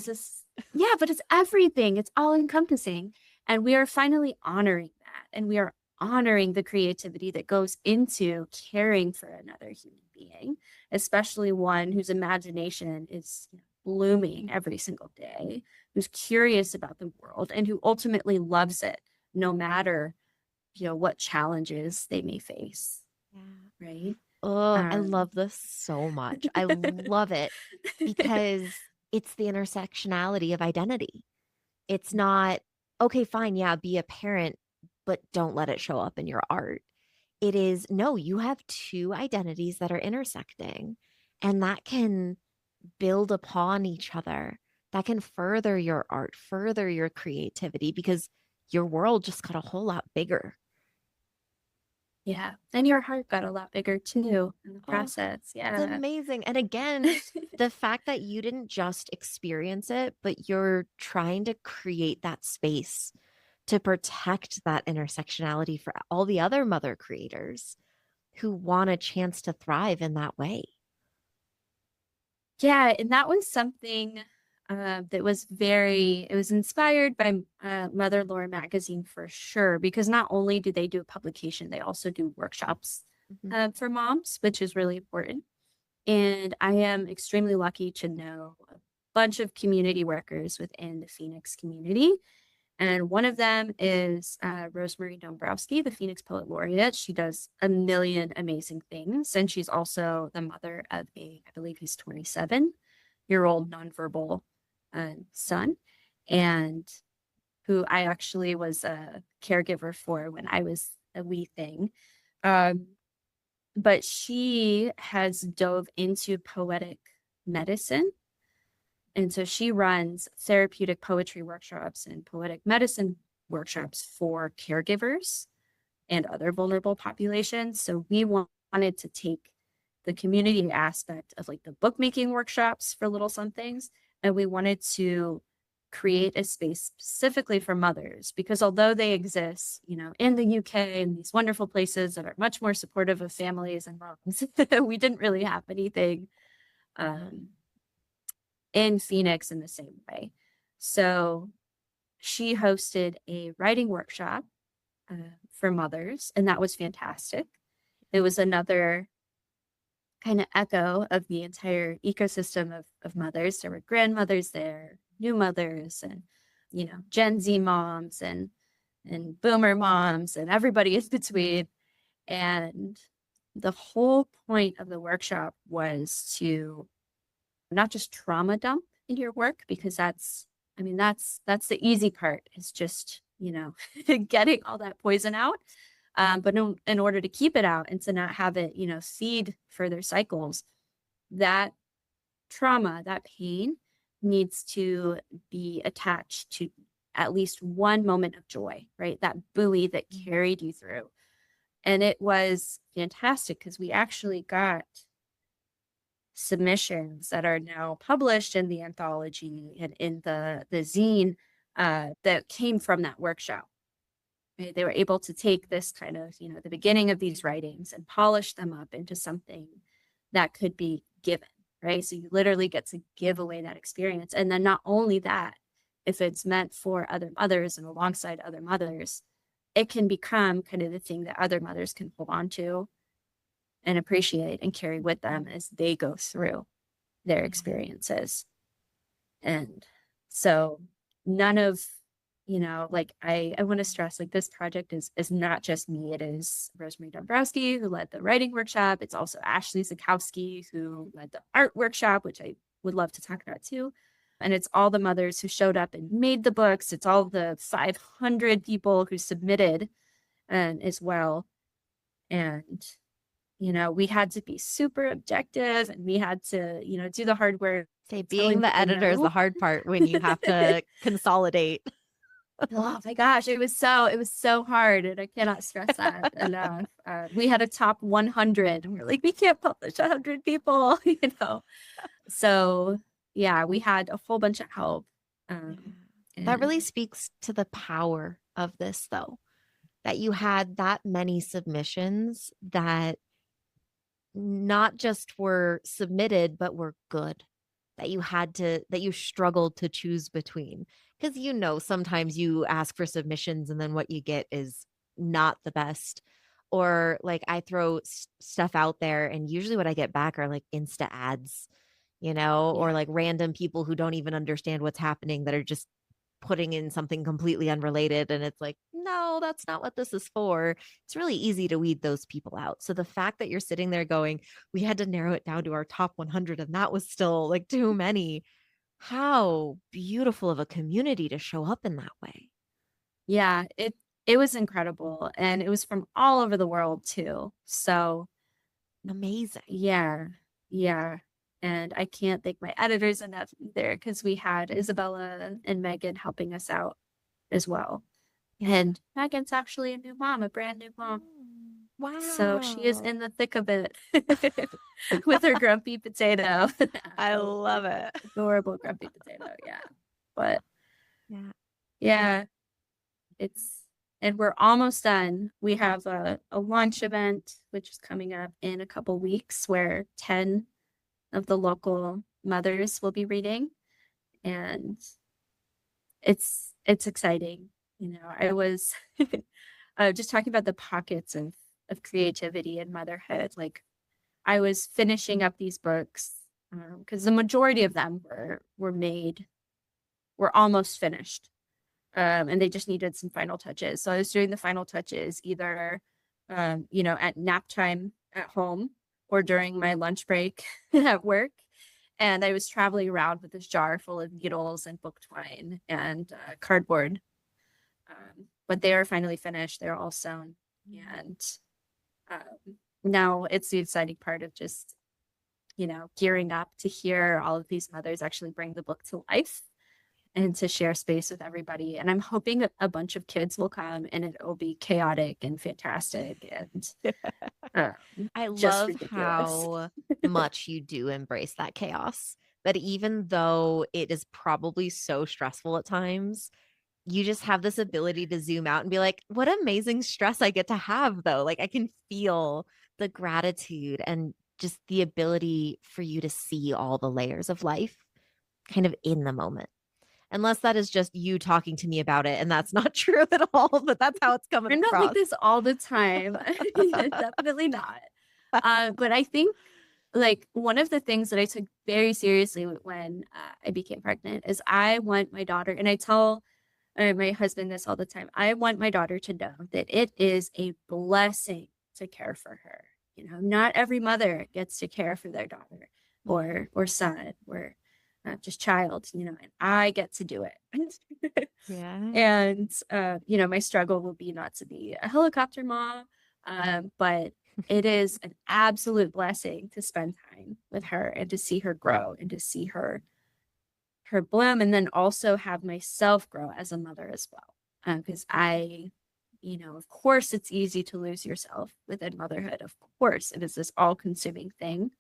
but it's everything. It's all encompassing. And we are finally honoring that. And we are honoring the creativity that goes into caring for another human being, especially one whose imagination is blooming every single day, who's curious about the world, and who ultimately loves it, no matter, what challenges they may face. Yeah. Right. Oh, I love this so much. I love it because it's the intersectionality of identity. It's not, okay, fine, yeah, be a parent, but don't let it show up in your art. It is, no, you have two identities that are intersecting, and that can build upon each other. That can further your art, further your creativity, because your world just got a whole lot bigger. Yeah. And your heart got a lot bigger too in the process. Yeah. It's amazing. And again, the fact that you didn't just experience it, but you're trying to create that space to protect that intersectionality for all the other mother creators who want a chance to thrive in that way. Yeah. And that was something that was it was inspired by Mother Lore magazine for sure, because not only do they do a publication, they also do workshops for moms, which is really important. And I am extremely lucky to know a bunch of community workers within the Phoenix community. And one of them is Rosemary Dombrowski, the Phoenix Poet Laureate. She does a million amazing things. And she's also the mother of I believe he's 27-year-old nonverbal son, and who I actually was a caregiver for when I was a wee thing. But she has dove into poetic medicine. And so she runs therapeutic poetry workshops and poetic medicine workshops for caregivers and other vulnerable populations. So we wanted to take the community aspect of the bookmaking workshops for Little Somethings, and we wanted to create a space specifically for mothers, because although they exist, in the UK and these wonderful places that are much more supportive of families and moms, we didn't really have anything in Phoenix in the same way. So she hosted a writing workshop for mothers, and that was fantastic. It was another kind of echo of the entire ecosystem of mothers. There were grandmothers there, new mothers, and Gen Z moms and boomer moms and everybody in between. And the whole point of the workshop was to not just trauma dump in your work, because that's the easy part, is just getting all that poison out. But in order to keep it out and to not have it, seed further cycles, that trauma, that pain needs to be attached to at least one moment of joy, right? That buoy that carried you through. And it was fantastic because we actually got submissions that are now published in the anthology and in the zine that came from that workshop. Right? They were able to take this kind of, the beginning of these writings and polish them up into something that could be given, right? So you literally get to give away that experience. And then not only that, if it's meant for other mothers and alongside other mothers, it can become kind of the thing that other mothers can hold on to and appreciate and carry with them as they go through their experiences. And so none of, I want to stress, like, this project is not just me. It is Rosemary Dombrowski, who led the writing workshop. It's also Ashley Zakowski, who led the art workshop, which I would love to talk about too. And it's all the mothers who showed up and made the books. It's all the 500 people who submitted as well. And, we had to be super objective, and we had to, do the hard work. Say being the editor is the hard part when you have to consolidate. Oh my gosh, it was so hard, and I cannot stress that enough. We had a top 100, and we're like, we can't publish 100 people, So yeah, we had a whole bunch of help. That really speaks to the power of this, though, that you had that many submissions that not just were submitted, but were good, that you struggled to choose between. Because, sometimes you ask for submissions and then what you get is not the best. Or like I throw stuff out there and usually what I get back are like Insta ads, or like random people who don't even understand what's happening that are just putting in something completely unrelated. And it's like, no, that's not what this is for. It's really easy to weed those people out. So the fact that you're sitting there going, we had to narrow it down to our top 100 and that was still like too many. How beautiful of a community to show up in that way. Yeah, it was incredible. And it was from all over the world too. So amazing. Yeah. And I can't thank my editors enough either, because we had Isabella and Megan helping us out as well. And Megan's actually a new mom, a brand new mom. Wow. So she is in the thick of it with her grumpy potato. I love it. Adorable grumpy potato. Yeah. But yeah, and we're almost done. We have a launch event, which is coming up in a couple weeks, where 10 of the local mothers will be reading. And it's exciting. I was just talking about the pockets of creativity and motherhood. Like, I was finishing up these books because the majority of them were almost finished. And they just needed some final touches. So I was doing the final touches either, at nap time at home or during my lunch break at work. And I was traveling around with this jar full of needles and book twine and cardboard. But they are finally finished. They're all sewn. And now it's the exciting part of just, gearing up to hear all of these mothers actually bring the book to life and to share space with everybody. And I'm hoping a bunch of kids will come and it will be chaotic and fantastic. And I love how much you do embrace that chaos. But even though it is probably so stressful at times, you just have this ability to zoom out and be like, what amazing stress I get to have, though. Like, I can feel the gratitude and just the ability for you to see all the layers of life kind of in the moment. Unless that is just you talking to me about it, and that's not true at all, but that's how it's coming across. I'm not like this all the time. Definitely not. But I think, like, one of the things that I took very seriously when I became pregnant is I want my daughter, and I tell my husband this all the time, I want my daughter to know that it is a blessing to care for her. Not every mother gets to care for their daughter or son or just child, and I get to do it. Yeah. And, my struggle will be not to be a helicopter mom, but it is an absolute blessing to spend time with her and to see her grow and to see her bloom, and then also have myself grow as a mother as well. Because of course, it's easy to lose yourself within motherhood. Of course, it is this all-consuming thing.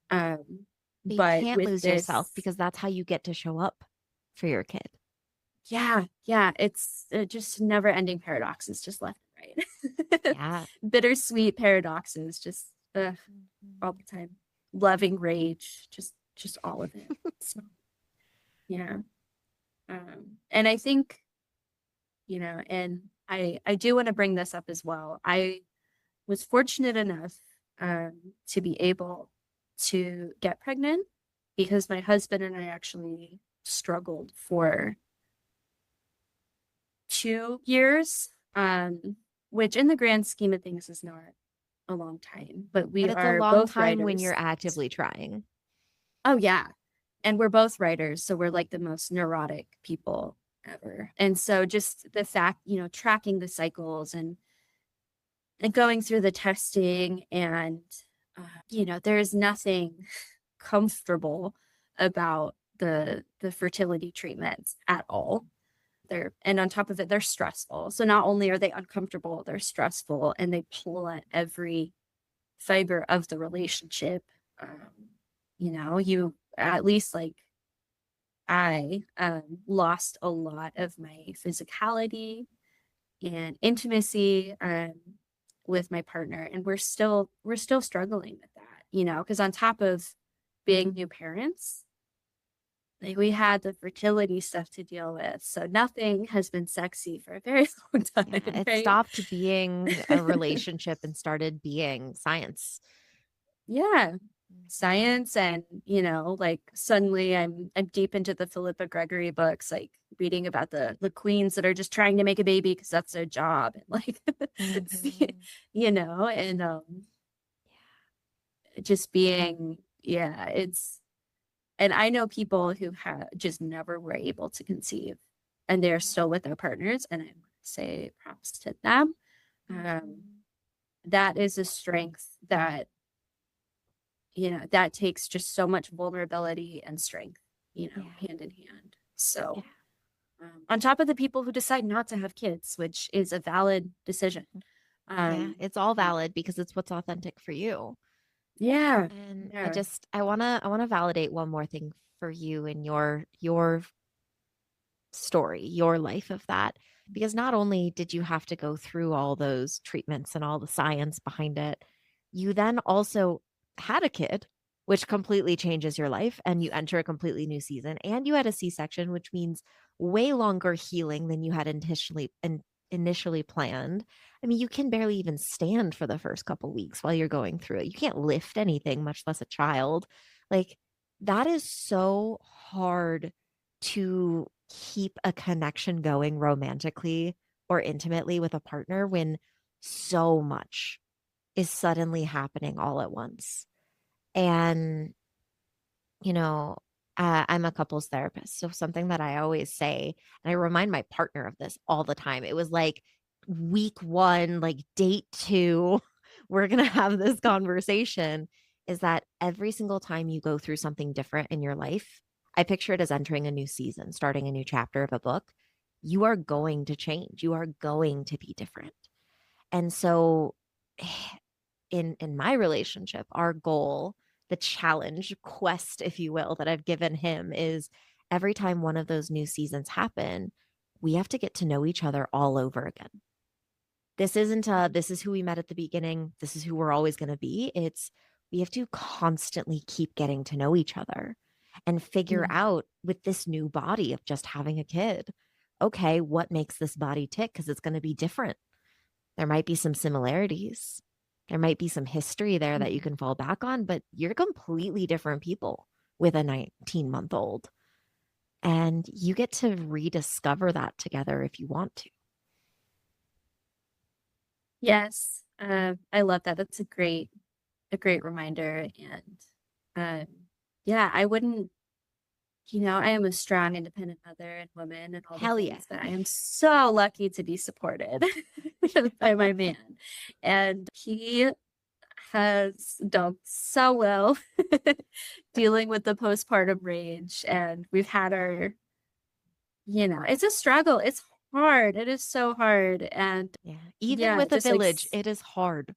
But you But can't with lose yourself this, because that's how you get to show up for your kid. yeah, it's just never-ending paradoxes, just left and right. Yeah. Bittersweet paradoxes, just all the time. Loving rage, just all of it. So, yeah. And I think, and I do want to bring this up as well. I was fortunate enough to be able to get pregnant because my husband and I actually struggled for 2 years, which in the grand scheme of things is not a long time, but we But it's a are long both time when writers. you're actively trying. Oh, yeah. And we're both writers, so we're like the most neurotic people ever. And so just the fact, tracking the cycles and going through the testing and, there's nothing comfortable about the fertility treatments at all. And on top of it, they're stressful. So not only are they uncomfortable, they're stressful and they pull at every fiber of the relationship. You at least like I lost a lot of my physicality and intimacy with my partner, and we're still struggling with that, because on top of being new parents, like we had the fertility stuff to deal with, so nothing has been sexy for a very long time. Yeah, it Right? stopped being a relationship and started being science. Yeah, science, and like suddenly I'm deep into the Philippa Gregory books, like reading about the queens that are just trying to make a baby because that's their job, and like Mhm. and just being, yeah, and I know people who have just never were able to conceive and they're still with their partners, and I want to say props to them. That is a strength that that takes just so much vulnerability and strength, Yeah. hand in hand. So, Yeah. on top of the people who decide not to have kids, which is a valid decision. Yeah, it's all valid because it's what's authentic for you. Yeah. And Yeah. I wanna validate one more thing for you in your story, your life of that. Because not only did you have to go through all those treatments and all the science behind it, you then also had a kid, which completely changes your life, and you enter a completely new season. And you had a C-section, which means way longer healing than you had initially planned. I mean, you can barely even stand for the first couple weeks while you're going through it. You can't lift anything, much less a child. Like, that is so hard to keep a connection going romantically or intimately with a partner when so much is suddenly happening all at once. And, you know, I'm a couples therapist. So something that I always say, and I remind my partner of this all the time, it was like week one, like date two, we're going to have this conversation is that every single time you go through something different in your life, I picture it as entering a new season, starting a new chapter of a book. You are going to change. You are going to be different. And so in my relationship, our goal, the challenge, quest, if you will, that I've given him is every time one of those new seasons happen, we have to get to know each other all over again. This isn't this is who we met at the beginning, this is who we're always going to be. It's we have to constantly keep getting to know each other and figure out with this new body of just having a kid, okay, what makes this body tick, because it's going to be different. There might be some similarities. There might be some history there that you can fall back on, but you're completely different people with a 19-month-old. And you get to rediscover that together if you want to. Yes. I love that. That's a great reminder. And yeah, I wouldn't I am a strong, independent mother and woman and all the Hell yeah. things, but I am so lucky to be supported by my man. And he has done so well dealing with the postpartum rage. And we've had it's a struggle. It's hard. It is so hard. And Yeah. Even yeah, with a just like, village, it is hard.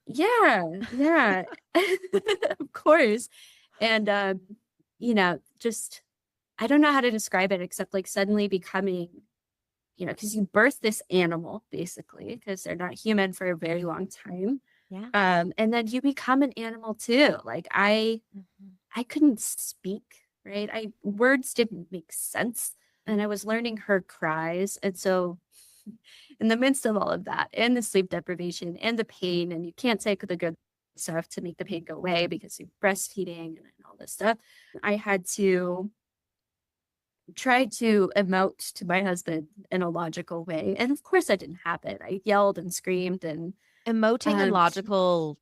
yeah, yeah, of course. And, just, I don't know how to describe it except like suddenly becoming, because you birth this animal basically, because they're not human for a very long time. Yeah. And then you become an animal too. Like Mhm. I couldn't speak, right? Words didn't make sense. And I was learning her cries. And so in the midst of all of that and the sleep deprivation and the pain, and you can't take the good stuff to make the pain go away because you're breastfeeding and all this stuff, I had to try to emote to my husband in a logical way. And of course that didn't happen. I yelled and screamed and Emoting and um logical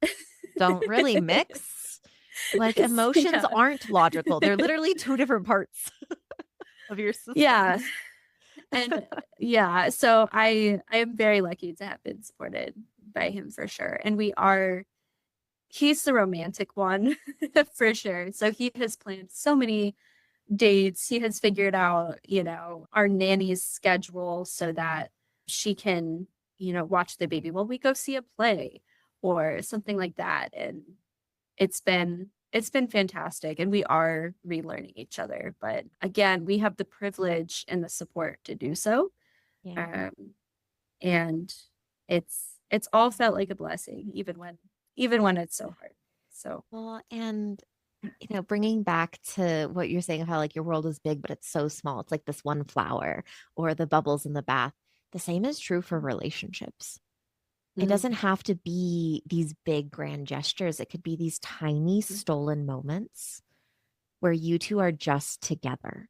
don't really mix. Like emotions yeah. aren't logical. They're literally two different parts of your system. Yeah. And yeah, so I am very lucky to have been supported by him for sure. And he's the romantic one for sure. So he has planned so many dates. He has figured out, our nanny's schedule so that she can, watch the baby while we go see a play or something like that. And it's been fantastic, and we are relearning each other. But again, we have the privilege and the support to do so. Yeah. Um, and it's all felt like a blessing, even when it's so hard. So Well, and bringing back to what you're saying of how like your world is big, but it's so small. It's like this one flower or the bubbles in the bath. The same is true for relationships. It mm, doesn't have to be these big grand gestures. It could be these tiny stolen moments where you two are just together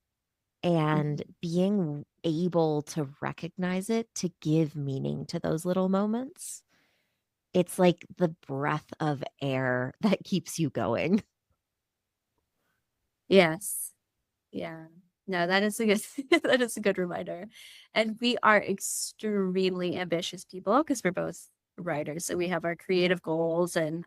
and being able to recognize it, to give meaning to those little moments. It's like the breath of air that keeps you going. yes. Yeah. No, that is a good that is a good reminder. And we are extremely ambitious people because we're both writers. So we have our creative goals and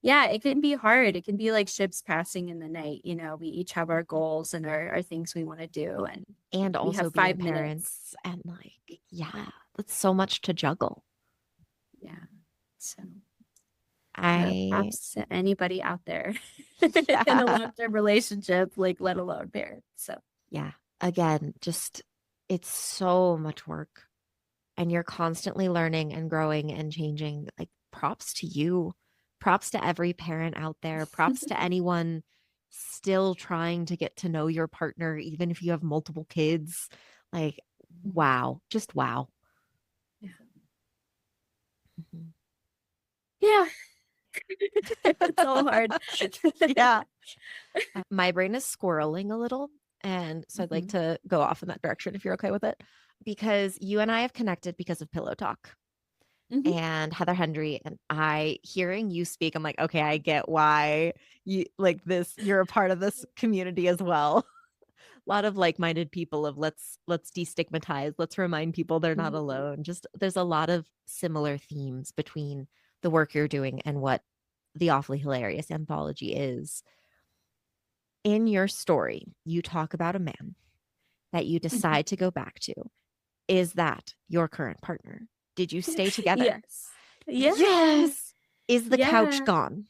yeah, it can be hard. It can be like ships passing in the night. We each have our goals and our things we want to do. And And we also have being 5 minutes. parents and like, yeah, that's so much to juggle. Yeah. So I, props to anybody out there in a yeah, long-term relationship, like let alone parents. So yeah. Again, just it's so much work and you're constantly learning and growing and changing. Like, props to you. Props to every parent out there. Props to anyone still trying to get to know your partner, even if you have multiple kids. Like, wow, just wow. yeah. Mhm. Yeah. It's all hard. Yeah. My brain is squirreling a little. And so I'd like Mhm. to go off in that direction if you're okay with it. Because you and I have connected because of Pillow Talk Mhm. and Heather Hendry. And I hearing you speak, I'm like, okay, I get why you like this, you're a part of this community as well. A lot of like-minded people of let's destigmatize, let's remind people they're not Mhm. alone. Just there's a lot of similar themes between the work you're doing and what the Awfully Hilarious anthology is. In your story, you talk about a man that you Mhm. decide to go back to. Is that your current partner? Did you stay together? Yes. Yeah. Yes. Is the couch Yeah. gone?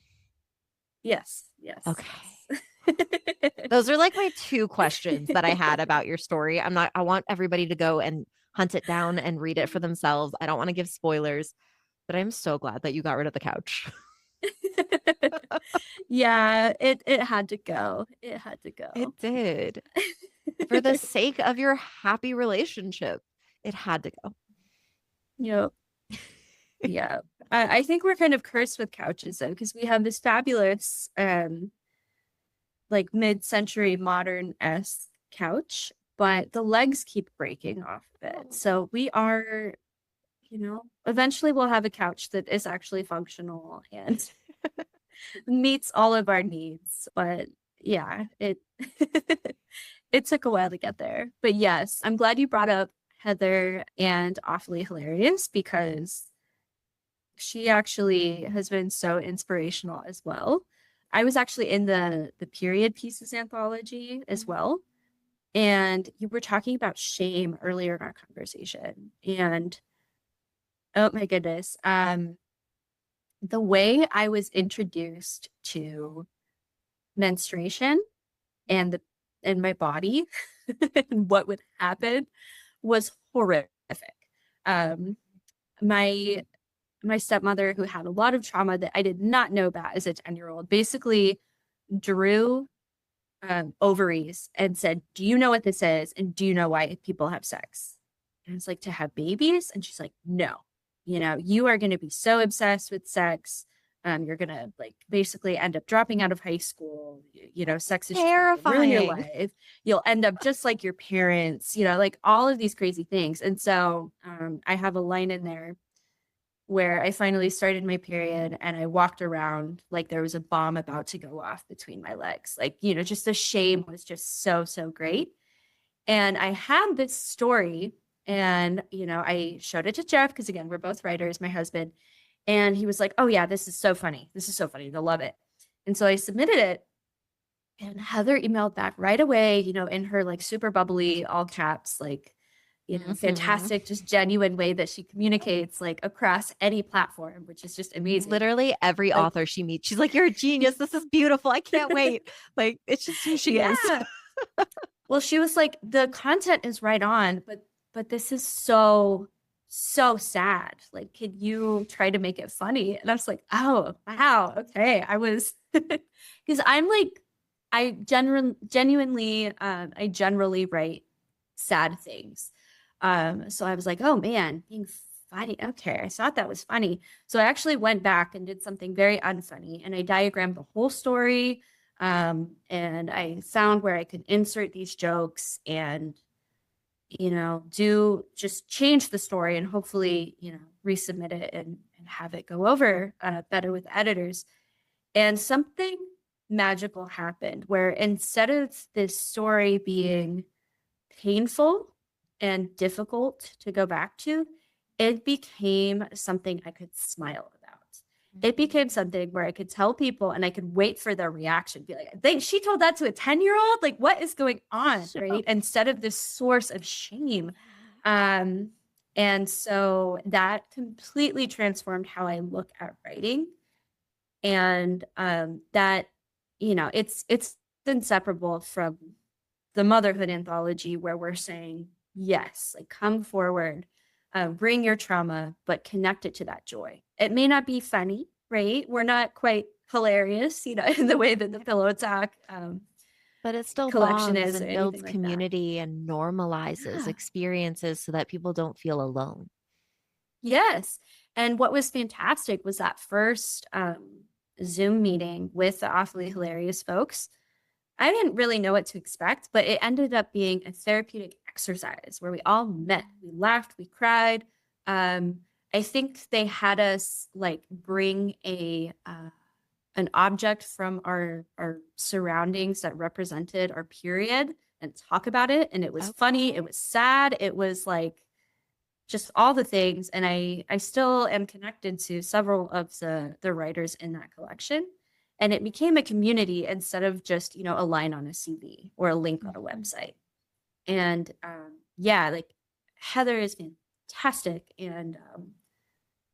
Yes. Yes. Okay. Yes. Those are like my two questions that I had about your story. I want everybody to go and hunt it down and read it for themselves. I don't want to give spoilers, but I'm so glad that you got rid of the couch. Yeah, it had to go. It had to go. It did. For the sake of your happy relationship, it had to go. Yep. Yeah. I think we're kind of cursed with couches though, because we have this fabulous like mid-century modern-esque couch, but the legs keep breaking off of it. So we are, eventually we'll have a couch that is actually functional and meets all of our needs. But yeah, it it took a while to get there. But yes, I'm glad you brought up Heather and Awfully Hilarious, because she actually has been so inspirational as well. I was actually in the period pieces anthology as well. And you were talking about shame earlier in our conversation. And oh my goodness, the way I was introduced to menstruation and my body and what would happen was horrific. Um, my my stepmother, who had a lot of trauma that I did not know about as a 10-year-old, basically drew ovaries and said, "Do you know what this is? And do you know why people have sex?" And it's like, "To have babies?" And she's like, "No, you are going to be so obsessed with sex. You're going to like basically end up dropping out of high school. Sex is just gonna ruin your Terrifying. life. You'll end up just like your parents, like all of these crazy things." And so I have a line in there where I finally started my period and I walked around like there was a bomb about to go off between my legs. Like, just the shame was just so, so great. And I had this story and, I showed it to Jeff because, again, we're both writers, my husband. And he was like, "Oh, yeah, this is so funny. This is so funny. They'll love it." And so I submitted it. And Heather emailed back right away, in her like super bubbly, all caps, like, fantastic, just genuine way that she communicates like across any platform, which is just amazing. Literally every Like, author she meets, she's like, "You're a genius. This is beautiful. I can't wait." Like, it's just who she is. Well, she was like, "The content is right on, but this is so, so sad. Like, could you try to make it funny?" And I was like, "Oh, wow. Okay." I was, because I'm like, I generally write sad things. So I was like, "Oh man, being funny. Okay, I thought that was funny." So I actually went back and did something very unfunny, and I diagrammed the whole story. And I found where I could insert these jokes and, do just change the story and hopefully, resubmit it and have it go over better with editors. And something magical happened where instead of this story being painful and difficult to go back to, it became something I could smile about. It became something where I could tell people and I could wait for their reaction, be like, she told that to a 10-year-old? Like, what is going on? Sure. Right? Instead of this source of shame. And so that completely transformed how I look at writing. And that, it's inseparable from the motherhood anthology, where we're saying, yes, like come forward, bring your trauma, but connect it to that joy. It may not be funny, right? We're not quite hilarious, in the way that the Pillow Talk But it still collection bonds is, or and builds anything like that. community and normalizes Yeah. experiences so that people don't feel alone. Yes. And what was fantastic was that first Zoom meeting with the Awfully Hilarious folks. I didn't really know what to expect, but it ended up being a therapeutic exercise where we all met, we laughed, we cried. I think they had us like bring an object from our surroundings that represented our period and talk about it. And it was funny, it was sad, it was like just all the things. And I still am connected to several of the writers in that collection. And it became a community instead of just, a line on a CV or a link on a website. And yeah, like Heather is fantastic. And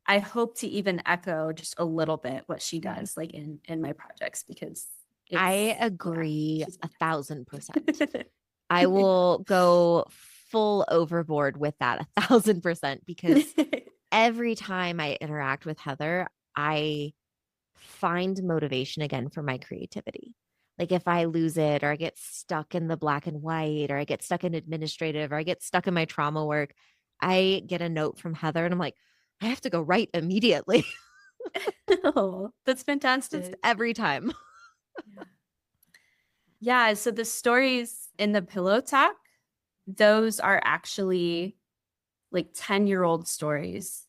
I hope to even echo just a little bit what she does like in my projects, because I agree 1,000%. I will go full overboard with that 1,000%, because every time I interact with Heather, I find motivation again for my creativity. Like if I lose it, or I get stuck in the black and white, or I get stuck in administrative, or I get stuck in my trauma work, I get a note from Heather and I'm like, I have to go write immediately. Oh, that's fantastic. Just every time. Yeah. So the stories in the Pillow Talk, those are actually like 10-year-old stories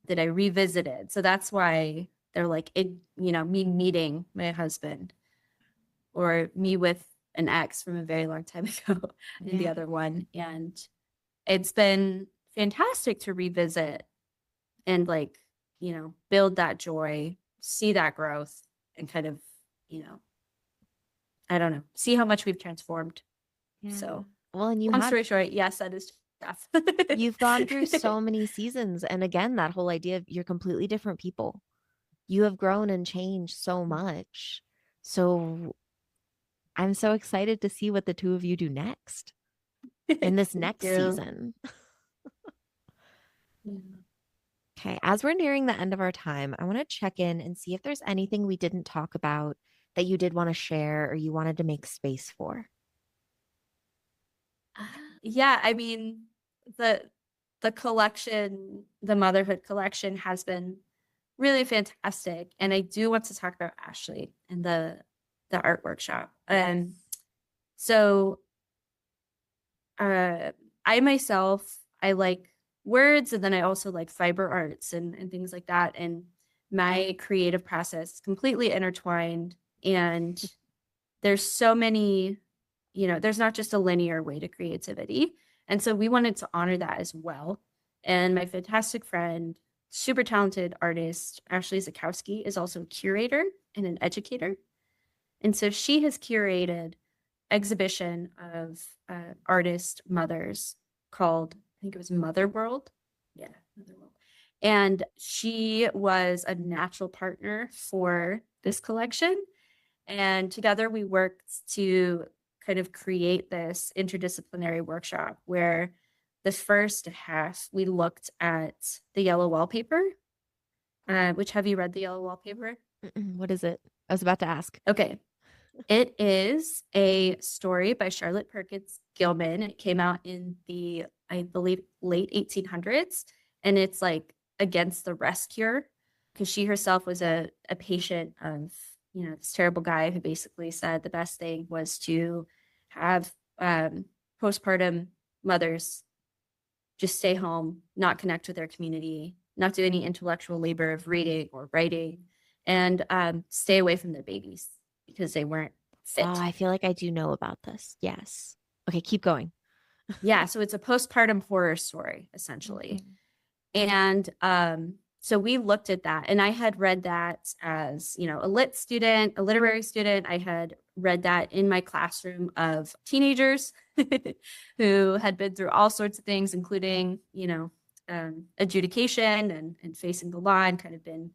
that I revisited. So that's why they're like, me meeting my husband or me with an ex from a very long time ago in the Yeah. other one. And it's been fantastic to revisit and like, build that joy, see that growth, and kind of, I don't know, see how much we've transformed. Yeah. So Well, and long story short, yes, that is Jeff. you've gone through so many seasons. And again, that whole idea of you're completely different people. You have grown and changed so much. So I'm so excited to see what the two of you do next in this next season. Okay, as we're nearing the end of our time, I want to check in and see if there's anything we didn't talk about that you did want to share or you wanted to make space for. Yeah, I mean, the collection, the motherhood collection has been really fantastic. And I do want to talk about Ashley and the art workshop. So I myself, I like words, and then I also like fiber arts and things like that. And my creative process is completely intertwined. And there's so many, there's not just a linear way to creativity. And so we wanted to honor that as well. And my fantastic friend, super talented artist, Ashley Zakowski, is also a curator and an educator. And so she has curated exhibition of artist mothers called, I think it was Mother World. Yeah, Mother World. And she was a natural partner for this collection. And together we worked to kind of create this interdisciplinary workshop where the first half we looked at the yellow wallpaper, which, have you read the yellow wallpaper? What is it? I was about to ask. Okay. It is a story by Charlotte Perkins Gilman. It came out in the, I believe, late 1800s. And it's like against the rest cure, because she herself was a patient of, this terrible guy who basically said the best thing was to have postpartum mothers just stay home, not connect with their community, not do any intellectual labor of reading or writing, and stay away from their babies because they weren't fit. Oh, I feel like I do know about this. Yes. Okay, keep going. Yeah, so it's a postpartum horror story, essentially. And so we looked at that, and I had read that as, a lit student, a literary student. I had read that in my classroom of teenagers who had been through all sorts of things, including, adjudication and facing the law, and kind of been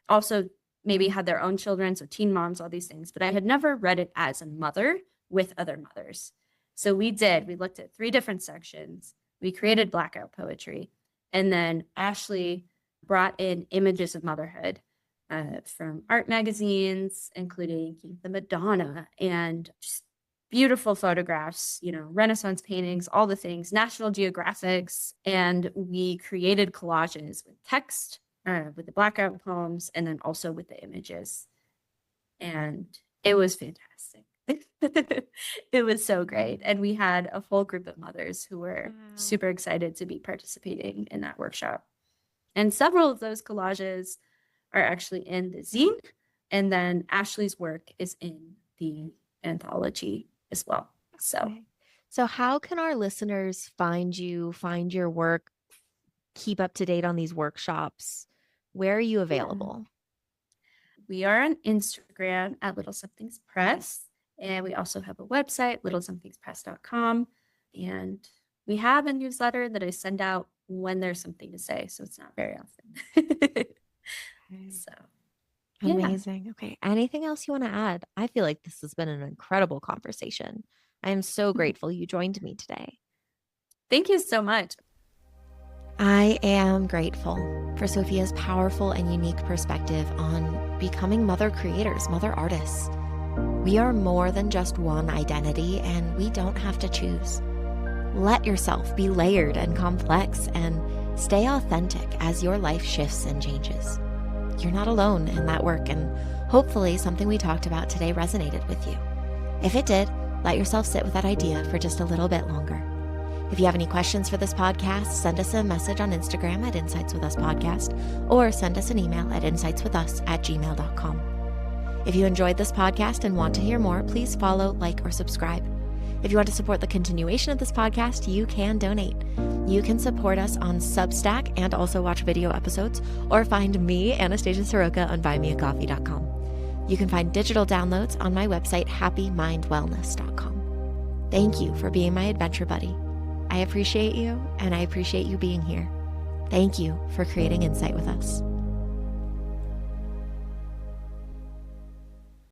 also maybe had their own children, so teen moms, all these things. But I had never read it as a mother with other mothers. So we looked at 3 different sections. We created blackout poetry. And then Ashley brought in images of motherhood from art magazines, including the Madonna, and just beautiful photographs, Renaissance paintings, all the things, National Geographics. And we created collages with text, with the blackout poems, and then also with the images. And it was fantastic. It was so great. And we had a whole group of mothers who were super excited to be participating in that workshop. And several of those collages are actually in the zine. And then Ashley's work is in the anthology as well. So how can our listeners find you, find your work, keep up to date on these workshops? Where are you available? We are on Instagram at Little Somethings Press. And we also have a website, littlesomethingspress.com. And we have a newsletter that I send out when there's something to say. So it's not very often. So amazing. Yeah. Okay. Anything else you want to add? I feel like this has been an incredible conversation. I am so grateful you joined me today. Thank you so much. I am grateful for Sophia's powerful and unique perspective on becoming mother creators, mother artists. We are more than just one identity, and we don't have to choose. Let yourself be layered and complex, and stay authentic as your life shifts and changes. You're not alone in that work, and hopefully something we talked about today resonated with you. If it did, let yourself sit with that idea for just a little bit longer. If you have any questions for this podcast, send us a message on Instagram at Insights With Us Podcast, or send us an email at insightswithus@gmail.com. If you enjoyed this podcast and want to hear more, please follow, like, or subscribe. If you want to support the continuation of this podcast, you can donate. You can support us on Substack and also watch video episodes, or find me, Anastasia Soroka, on buymeacoffee.com. You can find digital downloads on my website, happymindwellness.com. Thank you for being my adventure buddy. I appreciate you, and I appreciate you being here. Thank you for creating insight with us.